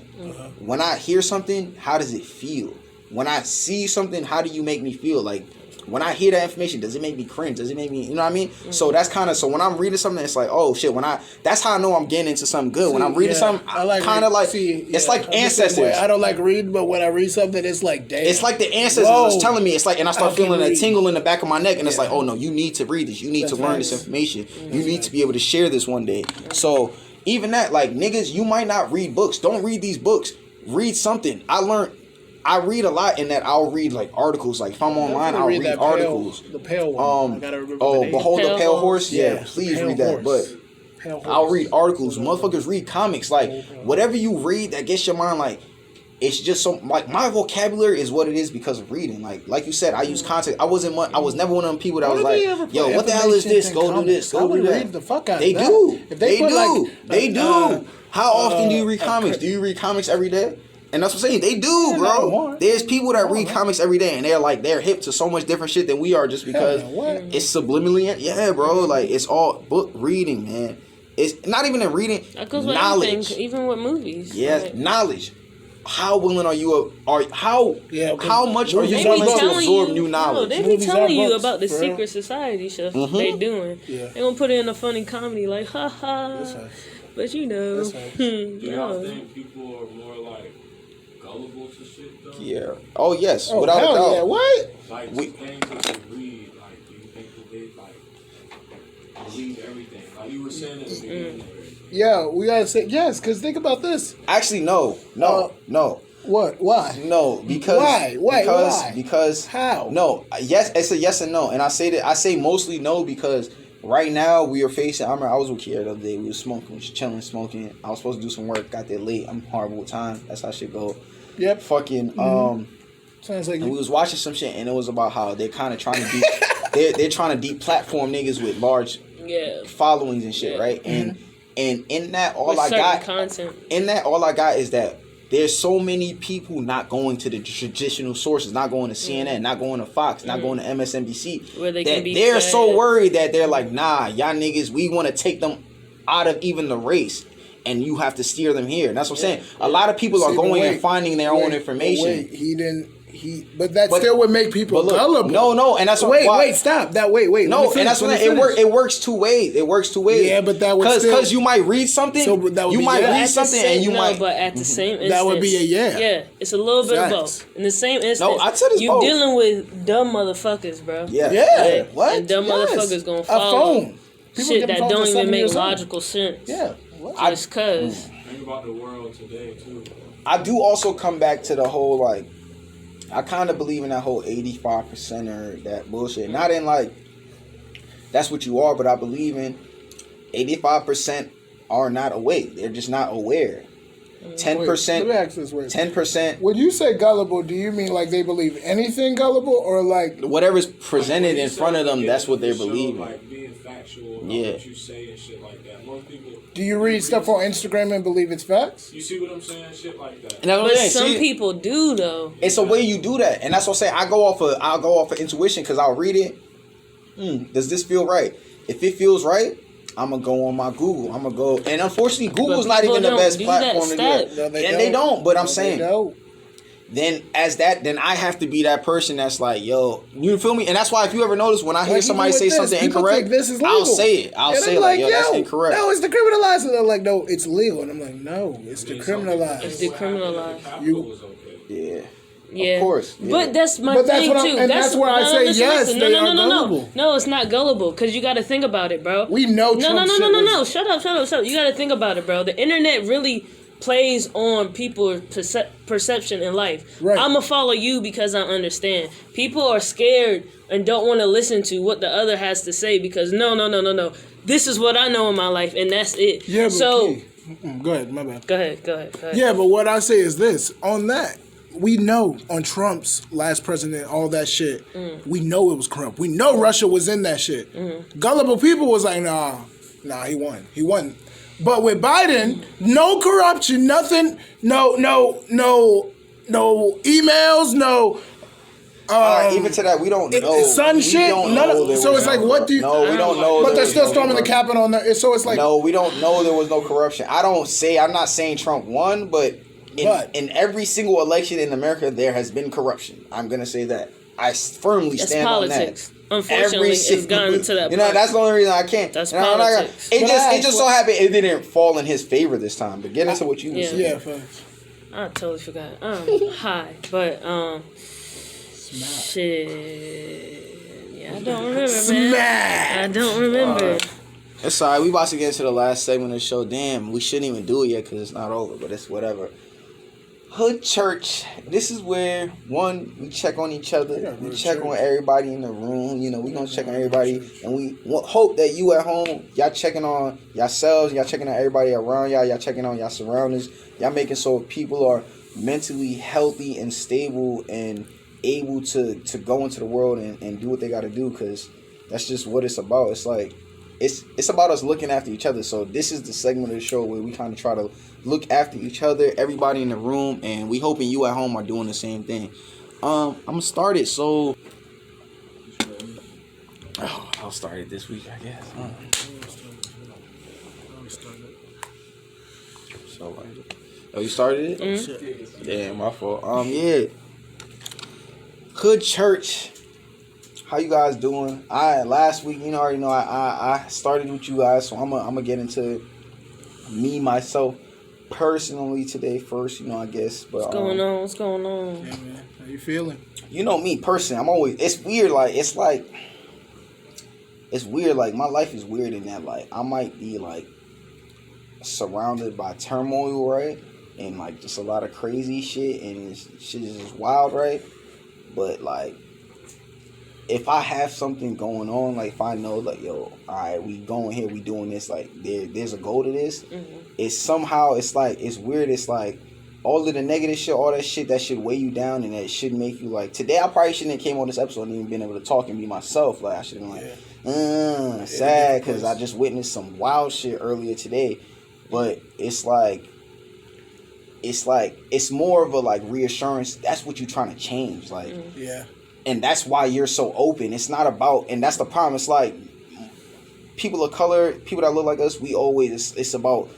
When I hear something, how does it feel? When I see something, how do you make me feel? Like, when I hear that information, does it make me cringe? Does it make me, you know what I mean? So that's kind of, so when I'm reading something, it's like, oh shit, that's how I know I'm getting into something good. When I'm reading something, I like kind of like, it's like ancestors. I don't like reading, but when I read something, it's like, damn. It's like the ancestors is telling me, it's like, and I start feeling a tingle in the back of my neck, and it's like, oh no, you need to read this. You need to learn this information. You need to be able to share this one day. So even that, like, niggas, you might not read books. Don't read these books. Read something. I read a lot in that I'll read like articles. Like if I'm online, I'll read articles. The pale one. I gotta remember the name. Behold the Pale Horse. Yeah, please read that. But I'll read articles. Motherfuckers read comics. Like whatever you read that gets your mind like, it's just so like my vocabulary is what it is because of reading. Like you said, I use context. I was never one of them people that was like, yo, what the hell is this? Go do this. Go do that. Read the fuck out they of that. do. If they do. They do. How often do you read comics? Okay. Do you read comics every day? And that's what I'm saying. They do, bro. There's people that read comics every day, and they're hip to so much different shit than we are, just because it's subliminally. Yeah, bro. Like it's all book reading, man. It's not even in reading. That goes with knowledge, everything, even with movies. Yes, like, knowledge. How willing are you? How much are you willing to absorb new knowledge? No, they be telling you about the secret society stuff they doing. Yeah. They gonna put it in a funny comedy, like ha ha. But you know, do y'all think people are more like gullible to shit though? Yeah. Oh yes, without a doubt. Yeah. What? Like things that they read, like do you think that they like believe everything? Like you were saying in the beginning. Yeah, we gotta say yes, because think about this. Actually, no. What? Why? No, because why? Because how? No, yes, it's a yes and no, and I say mostly no because right now we are facing. I remember I was with Kyrie the other day. We were smoking, chilling, smoking. I was supposed to do some work. Got there late. I'm horrible with time. That's how shit go. Yep. Fucking sounds like. And we was watching some shit, and it was about how they're kind of trying to they're trying to deplatform niggas with large followings and shit, right? And in that all I got is that there's so many people not going to the traditional sources, not going to CNN, not going to Fox, not going to MSNBC. Where they that can be they're fed. so worried that they're like, nah, y'all niggas, we want to take them out of even the race. And you have to steer them here. And that's what I'm saying. A lot of people are going and finding their own information. But that still would make people gullible. No, and that's stop. Wait. No, and that's what it works two ways. It works two ways. Yeah, but that would because you might read something. So that would but at the same instance, that would be a Yeah, it's a little bit of both. In the same instance, I said it's both. Dealing with dumb motherfuckers, bro. Yeah. What? And dumb motherfuckers gonna follow shit that don't even make logical sense. Yeah. Just cause. Think about the world today too. I do also come back to the whole like. I kind of believe in that whole 85%er, that bullshit. Not in like, that's what you are, but I believe in 85% are not awake. They're just not aware. 10%. Let me ask this way. 10%. When you say gullible, do you mean like they believe anything gullible or like. Whatever's presented in front of them, that's what they're believing. Like being factual about what you say and shit like that. Most people. Do you read stuff on Instagram and believe it's facts? You see what I'm saying? Shit like that. But some people do though. It's a way you do that, and that's what I'm saying. I'll go off of intuition because I'll read it. Does this feel right? If it feels right, I'm gonna go on my Google. I'm gonna go, and unfortunately, Google's not even the best platform to do that. No, they don't. But I'm saying. Then I have to be that person that's like, yo, you feel me? And that's why if you ever notice when I hear somebody say something incorrect, I'll say it. I'll say like, yo, that's incorrect. No, it's decriminalized. And they're like, no, it's legal. And I'm like, no, it's decriminalized. It's decriminalized. Yeah. Yeah, of course. Yeah. But that's my thing too. That's where I say yes. They are gullible. No, it's not gullible because you got to think about it, bro. We know. No. Shut up. You got to think about it, bro. The internet really plays on people's perception in life. Right. I'm gonna follow you because I understand. People are scared and don't want to listen to what the other has to say because no. This is what I know in my life and that's it. Yeah. But so go ahead. My bad. Go ahead. Yeah, but what I say is this on that. We know on Trump's last president, all that shit, we know it was corrupt. We know Russia was in that shit. Gullible people was like, nah, he won. But with Biden, no corruption, nothing, no emails, no even to that, we don't know. Sun shit? So it's like, what do you... No, we don't know. But they're still storming the Capitol. So it's like... No, we don't know there was no corruption. I'm not saying Trump won, but in every single election in America, there has been corruption. I'm going to say that. I firmly stand politics. on that. Unfortunately, it's gotten to that point. That's the only reason I can't. That's politics. It just so happened it didn't fall in his favor this time. But get into what you were saying. Yeah, first. I totally forgot. Hi, but shit. Yeah, I don't remember, man. I don't remember. It's alright. We about to get into the last segment of the show. Damn, we shouldn't even do it yet because it's not over. But it's whatever. Hood church. This is where we check on each other. We check on everybody in the room. You know, we gonna check on everybody, and we hope that you at home, y'all checking on yourselves, y'all checking on everybody around y'all, y'all checking on y'all surroundings, y'all making so people are mentally healthy and stable and able to go into the world and do what they got to do, because that's just what it's about. It's like it's about us looking after each other. So this is the segment of the show where we kind of try to look after each other, everybody in the room, and we hoping you at home are doing the same thing. I'm gonna start it. So I'll start it this week, I guess. So you started it? Mm-hmm. Damn, my fault. Yeah. Hood church. How you guys doing? Last week, you know, already know I started with you guys, so I'm gonna get into me myself personally today first, you know, I guess. But What's going on? Yeah, man. How you feeling? You know me personally, it's weird, it's weird, like my life is weird in that, like I might be like surrounded by turmoil, right? And like just a lot of crazy shit, and shit is just wild, right? But like if I have something going on, like if I know like, yo, all right, we going here, we doing this, like there's a goal to this, it's somehow, it's like, it's weird, it's like all of the negative shit, all that shit that should weigh you down and that should make you like, today I probably shouldn't have came on this episode and even been able to talk and be myself. Like I should have been like, sad because I just witnessed some wild shit earlier today. But it's more of a like reassurance. That's what you're trying to change. Like, and that's why you're so open. It's not about, and that's the problem. It's like people of color, people that look like us, it's about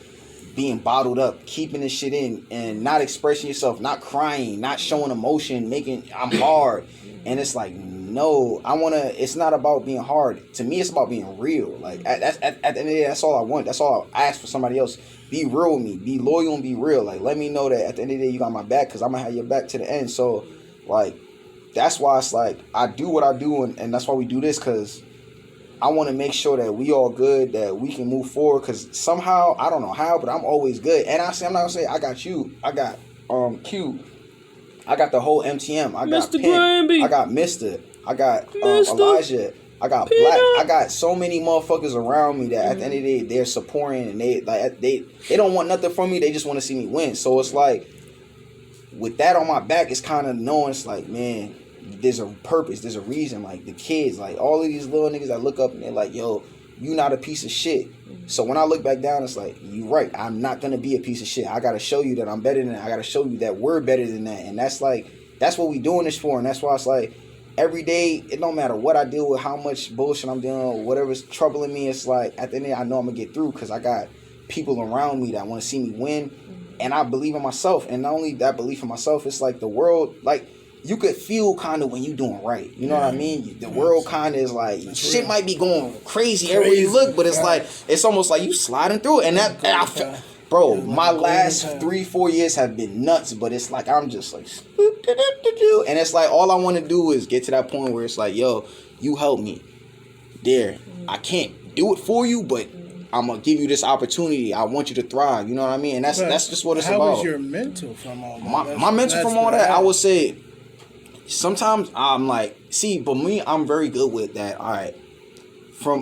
being bottled up, keeping this shit in, and not expressing yourself, not crying, not showing emotion, I'm hard. And it's like, no, it's not about being hard. To me, it's about being real. Like, at the end of the day, that's all I want. That's all I ask for somebody else. Be real with me. Be loyal and be real. Like, let me know that at the end of the day, you got my back, because I'm going to have your back to the end. So, like, that's why it's like, I do what I do, and that's why we do this, because I want to make sure that we all good, that we can move forward, because somehow, I don't know how, but I'm always good. And I'm not going to say, I got you. I got Q. I got the whole MTM. I got Mr. Pimp. Granby. I got Mr. I got Elijah. I got Peter. Black. I got so many motherfuckers around me that at the end of the day, they're supporting, and they don't want nothing from me. They just want to see me win. So it's like, with that on my back, it's kind of knowing, it's like, man, there's a purpose, there's a reason. Like the kids, like all of these little niggas that look up and they're like, yo, you not a piece of shit. So when I look back down, it's like, you right, I'm not gonna be a piece of shit. I gotta show you that I'm better than that. I gotta show you that we're better than that. And that's like, that's what we doing this for. And that's why it's like, every day, it don't matter what I deal with, how much bullshit I'm dealing with, whatever's troubling me, it's like, at the end of the day, I know I'm gonna get through, because I got people around me that want to see me win. And I believe in myself. And not only that belief in myself, it's like the world, like, you could feel kind of when you doing right. You know what I mean? The world kind of is like, shit might be going crazy everywhere you look, but it's like, it's almost like you sliding through it. And bro, my last 3-4 years have been nuts, but it's like, I'm just like, and it's like, all I want to do is get to that point where it's like, yo, you help me. There. I can't do it for you, but I'm going to give you this opportunity. I want you to thrive. You know what I mean? And that's just what it's about. How was your mental from all that? My mental from all that, I would say, sometimes I'm like, but me, I'm very good with that. All right.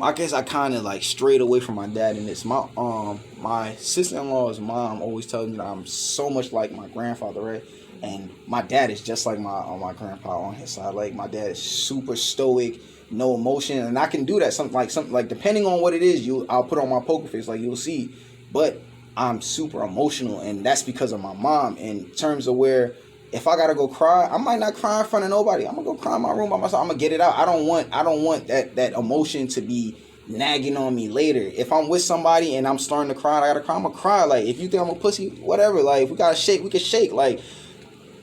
I guess I kind of like strayed away from my dad in this. My sister-in-law's mom always tells me that I'm so much like my grandfather, right? And my dad is just like my grandpa on his side. Like, my dad is super stoic, no emotion, and I can do that. Something like depending on what it is, I'll put on my poker face, like you'll see. But I'm super emotional, and that's because of my mom. In terms of where if I gotta go cry, I might not cry in front of nobody. I'm gonna go cry in my room by myself. I'm gonna get it out. I don't want that emotion to be nagging on me later. If I'm with somebody and I'm starting to cry, I gotta cry. I'm gonna cry. Like, if you think I'm a pussy, whatever. Like, if we gotta shake, we can shake. Like,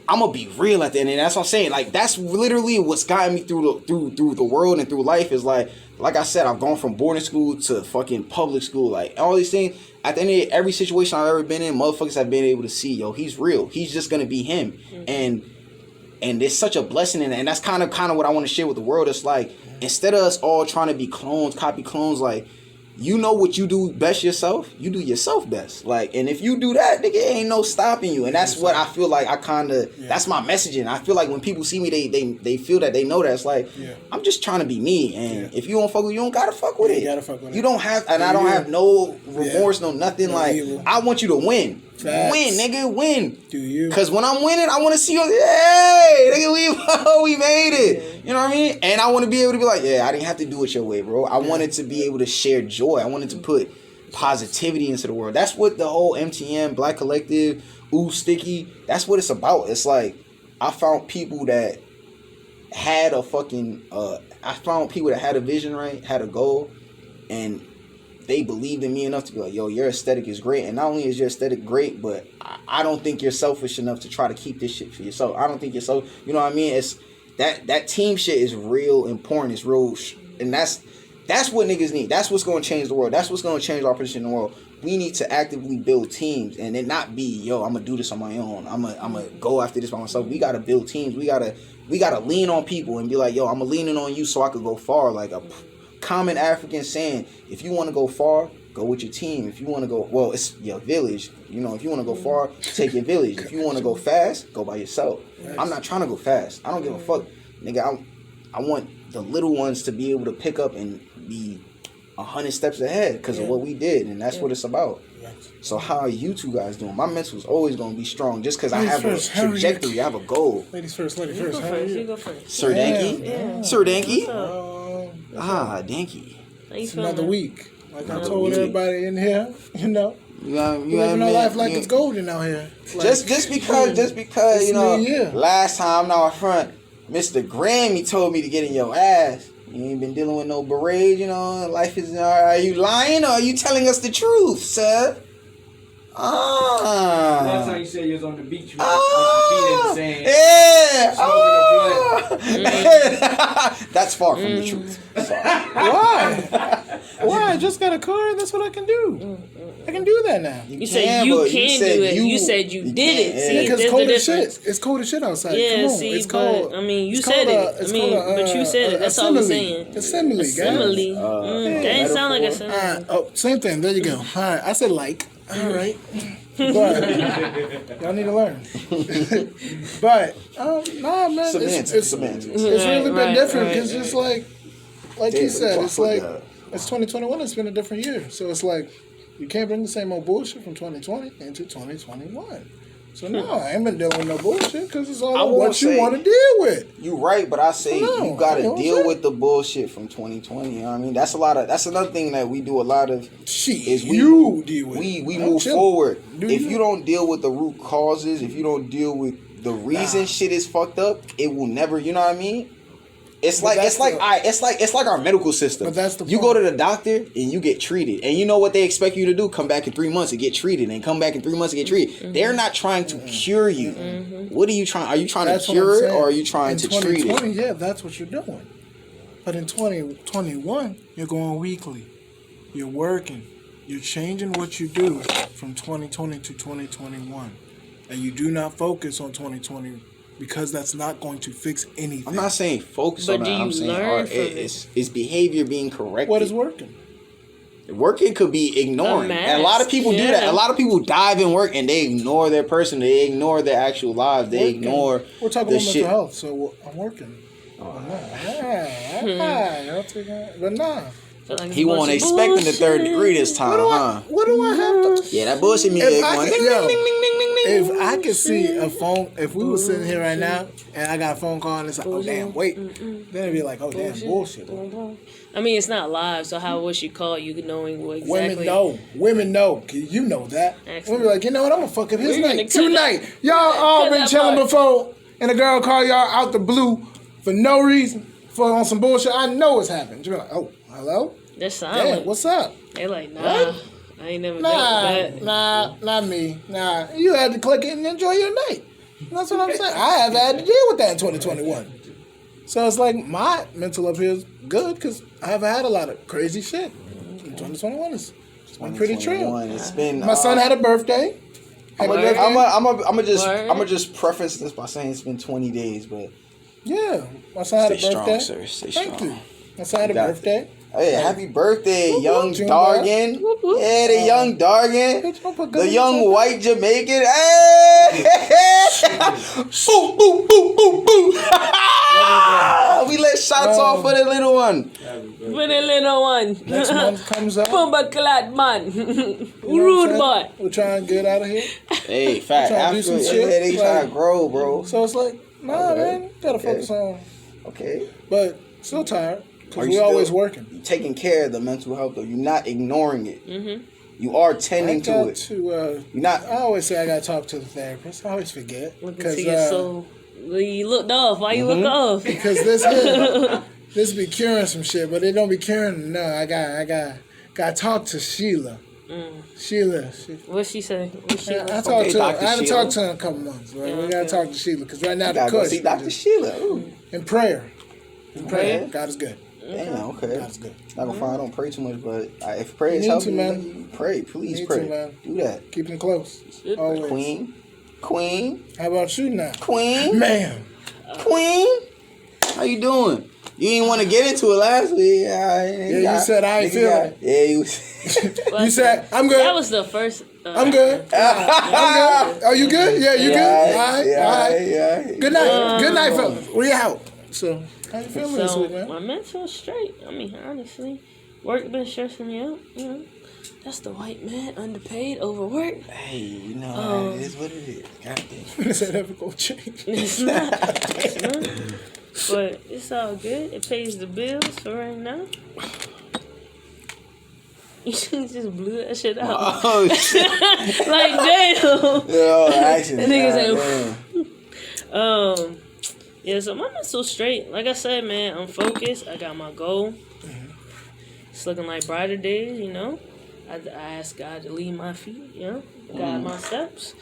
I'm gonna be real at the end, and that's what I'm saying. Like, that's literally what's gotten me through the world and through life. Is like I said, I've gone from boarding school to fucking public school. Like, all these things. At the end of every situation I've ever been in, motherfuckers have been able to see, yo, he's real. He's just gonna be him. Mm-hmm. And it's such a blessing, and that's kind of what I want to share with the world. It's like, instead of us all trying to be clones, copy clones, like, you know what you do best yourself, you do yourself best. Like, and if you do that, nigga, ain't no stopping you. And that's what I feel like that's my messaging. I feel like when people see me, they feel that, they know that. It's like, I'm just trying to be me. And if you don't fuck with it, you don't gotta fuck with it. You gotta fuck with it. You don't have, and I don't have no remorse, no nothing. Like, I want you to win. Facts. Win, nigga, win. Do you? Because when I'm winning, I want to see you. Hey, nigga, we made it. You know what I mean? And I want to be able to be like, yeah, I didn't have to do it your way, bro. I wanted to be able to share joy. I wanted to put positivity into the world. That's what the whole MTM, Black Collective, Ooh Sticky, that's what it's about. It's like, I found people that had a vision, right? Had a goal, and they believed in me enough to be like, yo, your aesthetic is great. And not only is your aesthetic great, but I don't think you're selfish enough to try to keep this shit for yourself. I don't think you're so, you know what I mean? It's that team shit is real important. It's real, and that's what niggas need. That's what's going to change the world. That's what's going to change our position in the world. We need to actively build teams, and it not be, yo, I'm gonna do this on my own. I'm gonna go after this by myself. We gotta build teams. We gotta lean on people and be like, yo, I'm leaning on you so I could go far. Like a common African saying, if you want to go far, go with your team. If you want to go, well, it's your village. You know, if you want to go far, take your village. If you want to go fast, go by yourself. I'm not trying to go fast. I don't give a fuck. Nigga, I want the little ones to be able to pick up and be 100 steps ahead because of what we did, and that's what it's about. So how are you two guys doing? My mental is always going to be strong just because I have a trajectory. I have a goal. Ladies first. You go first. Sir Danky? Yeah. Sir Danky? Danky. It's another week. Like I told everybody in here, you know. You living our life like it's golden out here. Like, just because you know, last time now front, Mr. Granby told me to get in your ass. You ain't been dealing with no berets, you know. Life is. Are you lying or are you telling us the truth, sir? Last time you said you was on the beach with your feet in the sand. Yeah. That's far from the truth. Why? Why? I just got a car. That's what I can do. I can do that now. You said you can do it. You said you did it. See, because it's cold as shit. It's cold as shit outside. Yeah, come on. see, it's cold. But I mean, you said it. But you said it. That's all I'm saying. Assembly, guys. Assembly. That ain't sound like assembly. Oh, same thing. There you go. All right. I said like. All right. But y'all need to learn. But nah, man, it's really been different because it's like you said, it's like it's 2021. It's been a different year, so it's like you can't bring the same old bullshit from 2020 into 2021. So no, I ain't been dealing with no bullshit because it's all what you want to deal with. You right, but I say you got to deal with the bullshit from 2020. You know what I mean? That's another thing that we do a lot of. We move forward. If you don't deal with the root causes, if you don't deal with the reason shit is fucked up, it will never. You know what I mean? It's like our medical system. But that's the you go to the doctor and you get treated, and you know what they expect you to do: come back in 3 months and get treated, and come back in 3 months and get treated. Mm-hmm. They're not trying to cure you. Mm-hmm. What are you trying? Are you trying to cure it, or are you trying to treat it? Yeah, that's what you're doing. But in 2021, you're going weekly. You're working. You're changing what you do from 2020 to 2021, and you do not focus on 2020. Because that's not going to fix anything. I'm not saying focus on that. I'm saying it's behavior being corrected. What is working? Working could be ignoring. And a lot of people do that. A lot of people dive in work and they ignore their person. They ignore their actual lives. They ignore We're talking about mental health, so I'm working. But nah. Like he won't expecting the third degree this time, huh? What do I have to? Yeah, that bullshit music going. If I could see a phone, if we were sitting here right now and I got a phone call and it's like, oh damn, wait, then it'd be like, oh damn, bullshit. I mean, it's not live, so how would she call you knowing what exactly? Women know, you know that. Women be like, you know what, I'm gonna fuck up his night tonight. Y'all all been chilling before, and a girl call y'all out the blue for no reason, on some bullshit. I know what's happened. You be like, oh, hello? They're silent. Damn, what's up? They like, nah. What? I ain't never dealt with that. Not me. Nah, you had to click it and enjoy your night. That's what I'm saying. I have had to deal with that in 2021. So it's like my mental up here is good because I haven't had a lot of crazy shit. 2021 is pretty chill. It's been. My son had a birthday. I'm gonna just preface this by saying it's been 20 days, but yeah, my son had a birthday. Stay strong, sir. Stay Thank strong. you. My son had a birthday. Hey, happy birthday, young Dargan. Yeah, the young Dargan. The young white Jamaican. Hey! Boo, boo, boo, boo, boo. We let shots off for the little one. For the little one. Next month comes out. Bumba clad man. Rude boy. We're trying to get out of here. Hey, fact. After they trying to grow, bro. So it's like, nah, man. Gotta focus on. Okay. But still tired. Because we're always working. You're taking care of the mental health, though. You're not ignoring it. Mm-hmm. You are tending to it. You're not. I always say I got to talk to the therapist. I always forget. Look into your soul. You looked off. Why you look off? Because this be curing some shit, but it don't be curing. No, I got to talk to Sheila. Sheila. What's she say? I talked to her. I haven't talked to her in a couple months. Right? We got to talk to Sheila because right now the cuss. See Dr. Sheila. In prayer. Prayer? God is good. Damn, okay. That's good. Not gonna find I don't pray too much, but if prayer is helping you, pray. Please pray. Do that. Keep them close. Always. Queen. How about you now? Queen. Ma'am. Queen. How you doing? You didn't want to get into it last week. You said I ain't feeling it. Yeah, you was. You said, I'm good. That was the first. I'm good. I'm good. Are you good? Yeah, you good? All right. Yeah. Good night. Good night, fellas. We out. So, how you feeling this week, man? My mental straight. I mean, honestly, work been stressing me out. You know, that's the white man, underpaid, overworked. Hey, you know, it is what it is. Goddamn. Is that ever gonna change? It's not. It's not. But it's all good. It pays the bills for right now. You should just blew that shit out. Oh shit! Like damn. Yo, action. Niggas say. Yeah, so my mental straight. Like I said, man, I'm focused. I got my goal. It's looking like brighter days, you know. I asked God to lead my feet, you know, guide my steps,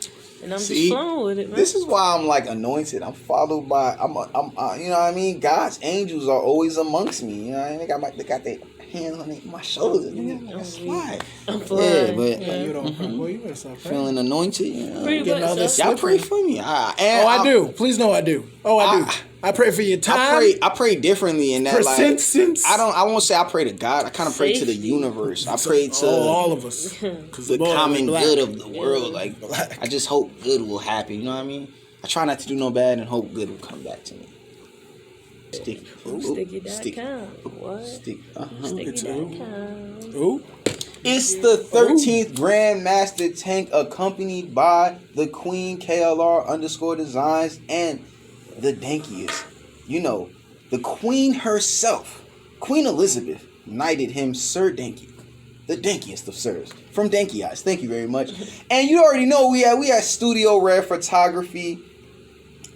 and I'm just flowing with it, man. This is why I'm like anointed. I'm followed by, you know what I mean. God's angels are always amongst me. You know what I mean? They got their hands on my shoulders. That's why. I'm flying. Yeah, but you don't pray. Well, you better stop praying. Feeling anointed. You know, y'all pray for me. I do. Please know I do. I do. I pray for your time. I pray differently in that. Persistence. I won't say I pray to God. I kind of pray to the universe. I pray to all of us. The common good of the world. Like I just hope good will happen. You know what I mean? I try not to do no bad and hope good will come back to me. Sticky. Sticky.com. What? Sticky.com. Ooh. It's the 13th Grandmaster Tank, accompanied by the Queen KLR _designs and the dankiest. You know, the Queen herself, Queen Elizabeth, knighted him Sir Danky, the dankiest of sirs, from Danky Eyes. Thank you very much. And you already know we had Studio Rare Photography.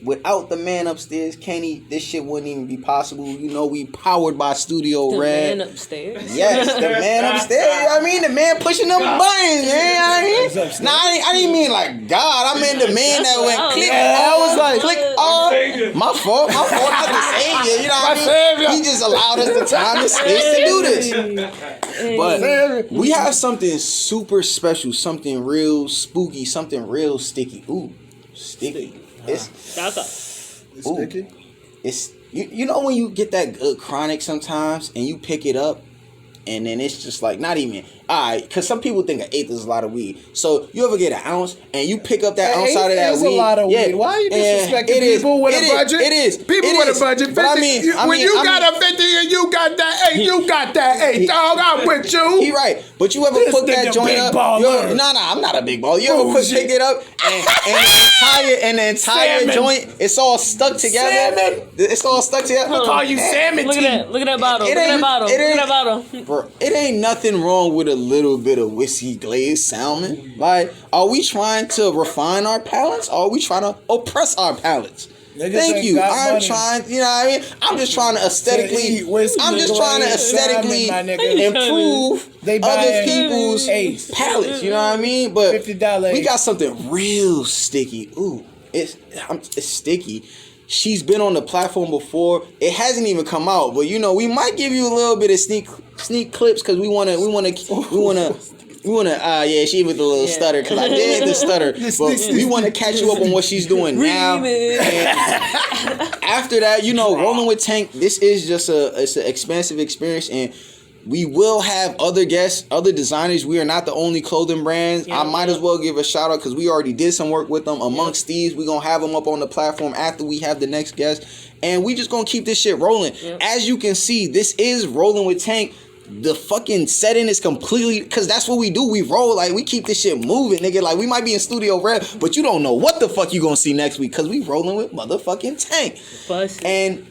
Without the man upstairs, Kenny, this shit wouldn't even be possible. You know, we powered by Studio Red. The man upstairs. Yes, the man upstairs. I mean, the man pushing them buttons, man. I didn't mean like God. I meant the man that went click. I was like, click off. My fault, not the Savior. You know what I mean? He just allowed us the time and space to do this. But we have something super special, something real spooky, something real sticky. Ooh, sticky. It's sticky. It's you know when you get that good chronic sometimes and you pick it up and then it's just like not even because some people think an eighth is a lot of weed. So you ever get an ounce and you pick up that ounce out of that weed? A lot of weed. Why are you disrespecting people with a budget? It is. People with a budget. 50, but I mean, when you got a 50 and you got that Hey, you got that. Hey, dog, I'm with you. He right. But you ever put that joint up? No, I'm not a big baller. You ever pick it up and the entire joint, it's all stuck together? Salmon. It's all stuck together. I call you salmon. Look at that bottle. Look at that bottle. Bro, it ain't nothing wrong with a little bit of whiskey glazed salmon. Like, are we trying to refine our palates? Or are we trying to oppress our palates? Thank you. I'm trying, you know what I mean? I'm just trying to aesthetically improve other people's palates, you know what I mean? But $50. We got something real sticky. Ooh, it's sticky. She's been on the platform before. It hasn't even come out, but you know, we might give you a little bit of sneak clips because we wanna yeah, she with the little stutter because I did the stutter, but we want to catch you up on what she's doing now. And after that, you know, rolling with Tank, this is just it's an expansive experience, and we will have other guests, other designers. We are not the only clothing brand. I might as well give a shout out because we already did some work with them. Amongst these, we're gonna have them up on the platform after we have the next guest, and we just gonna keep this shit rolling. As you can see, this is Rolling with Tank. The fucking setting is completely, because that's what we do. We roll, like, we keep this shit moving, nigga. Like, we might be in studio rep, but you don't know what the fuck you gonna see next week because we rolling with motherfucking Tank. And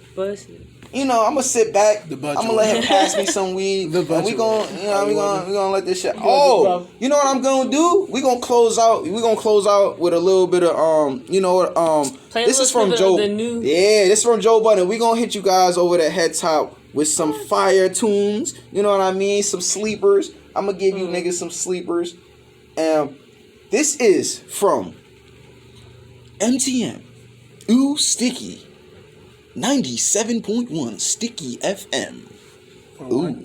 you know, I'm gonna sit back. I'm gonna let him pass me some weed. We gonna let this shit. Oh, you know what I'm gonna do? We gonna close out. We gonna close out with a little bit of This is from Joe. This is from Joe Budden. We gonna hit you guys over the head top with some fire tunes. You know what I mean? Some sleepers. I'm gonna give you niggas some sleepers. This is from MTM. Ooh, Sticky. 97.1 Sticky FM. Ooh.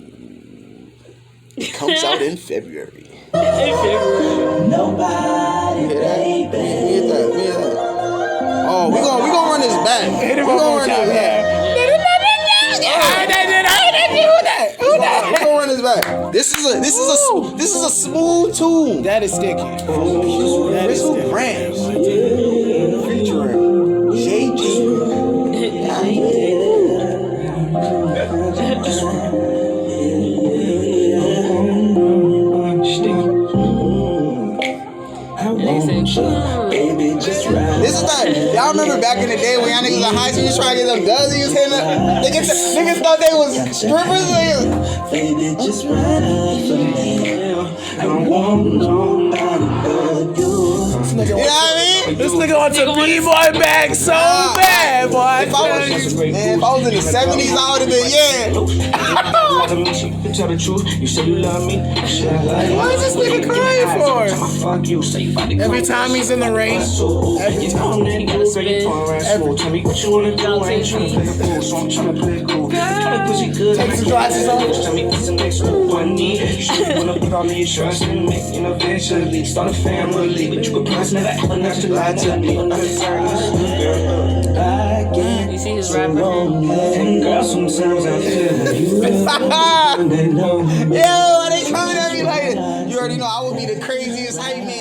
It comes out in February. Nobody, baby. Hear that. Oh, we gonna run this back. We gonna run this back. Who that? We gonna run this back. This is a smooth tune. That is Sticky. Crystal Branch. Featuring JG. This is like, y'all remember back in the day when y'all niggas in high school, you trying to get them guns and you was hitting them? Niggas thought they was strippers. Baby, just run up for me. I don't want nobody but you. You know what I mean? This nigga wants a B-boy bag so bad, boy. If I was in the 70s, I would have been, Tell the truth, you say you love me. What is this nigga crying for? Every time he's in the rain. Every time. Tell me what you wanna do. I ain't trying to play the fool, so I'm trying to play it cool. Take some glasses off. Tell me what's the next move I need. You should wanna put all of your trust in me. You know, eventually start a family, but you could promise never ever not to lie to me. I'm you see his rapper? Girl, sometimes I feel Yo, they coming at me like, you already know I would be the craziest hype man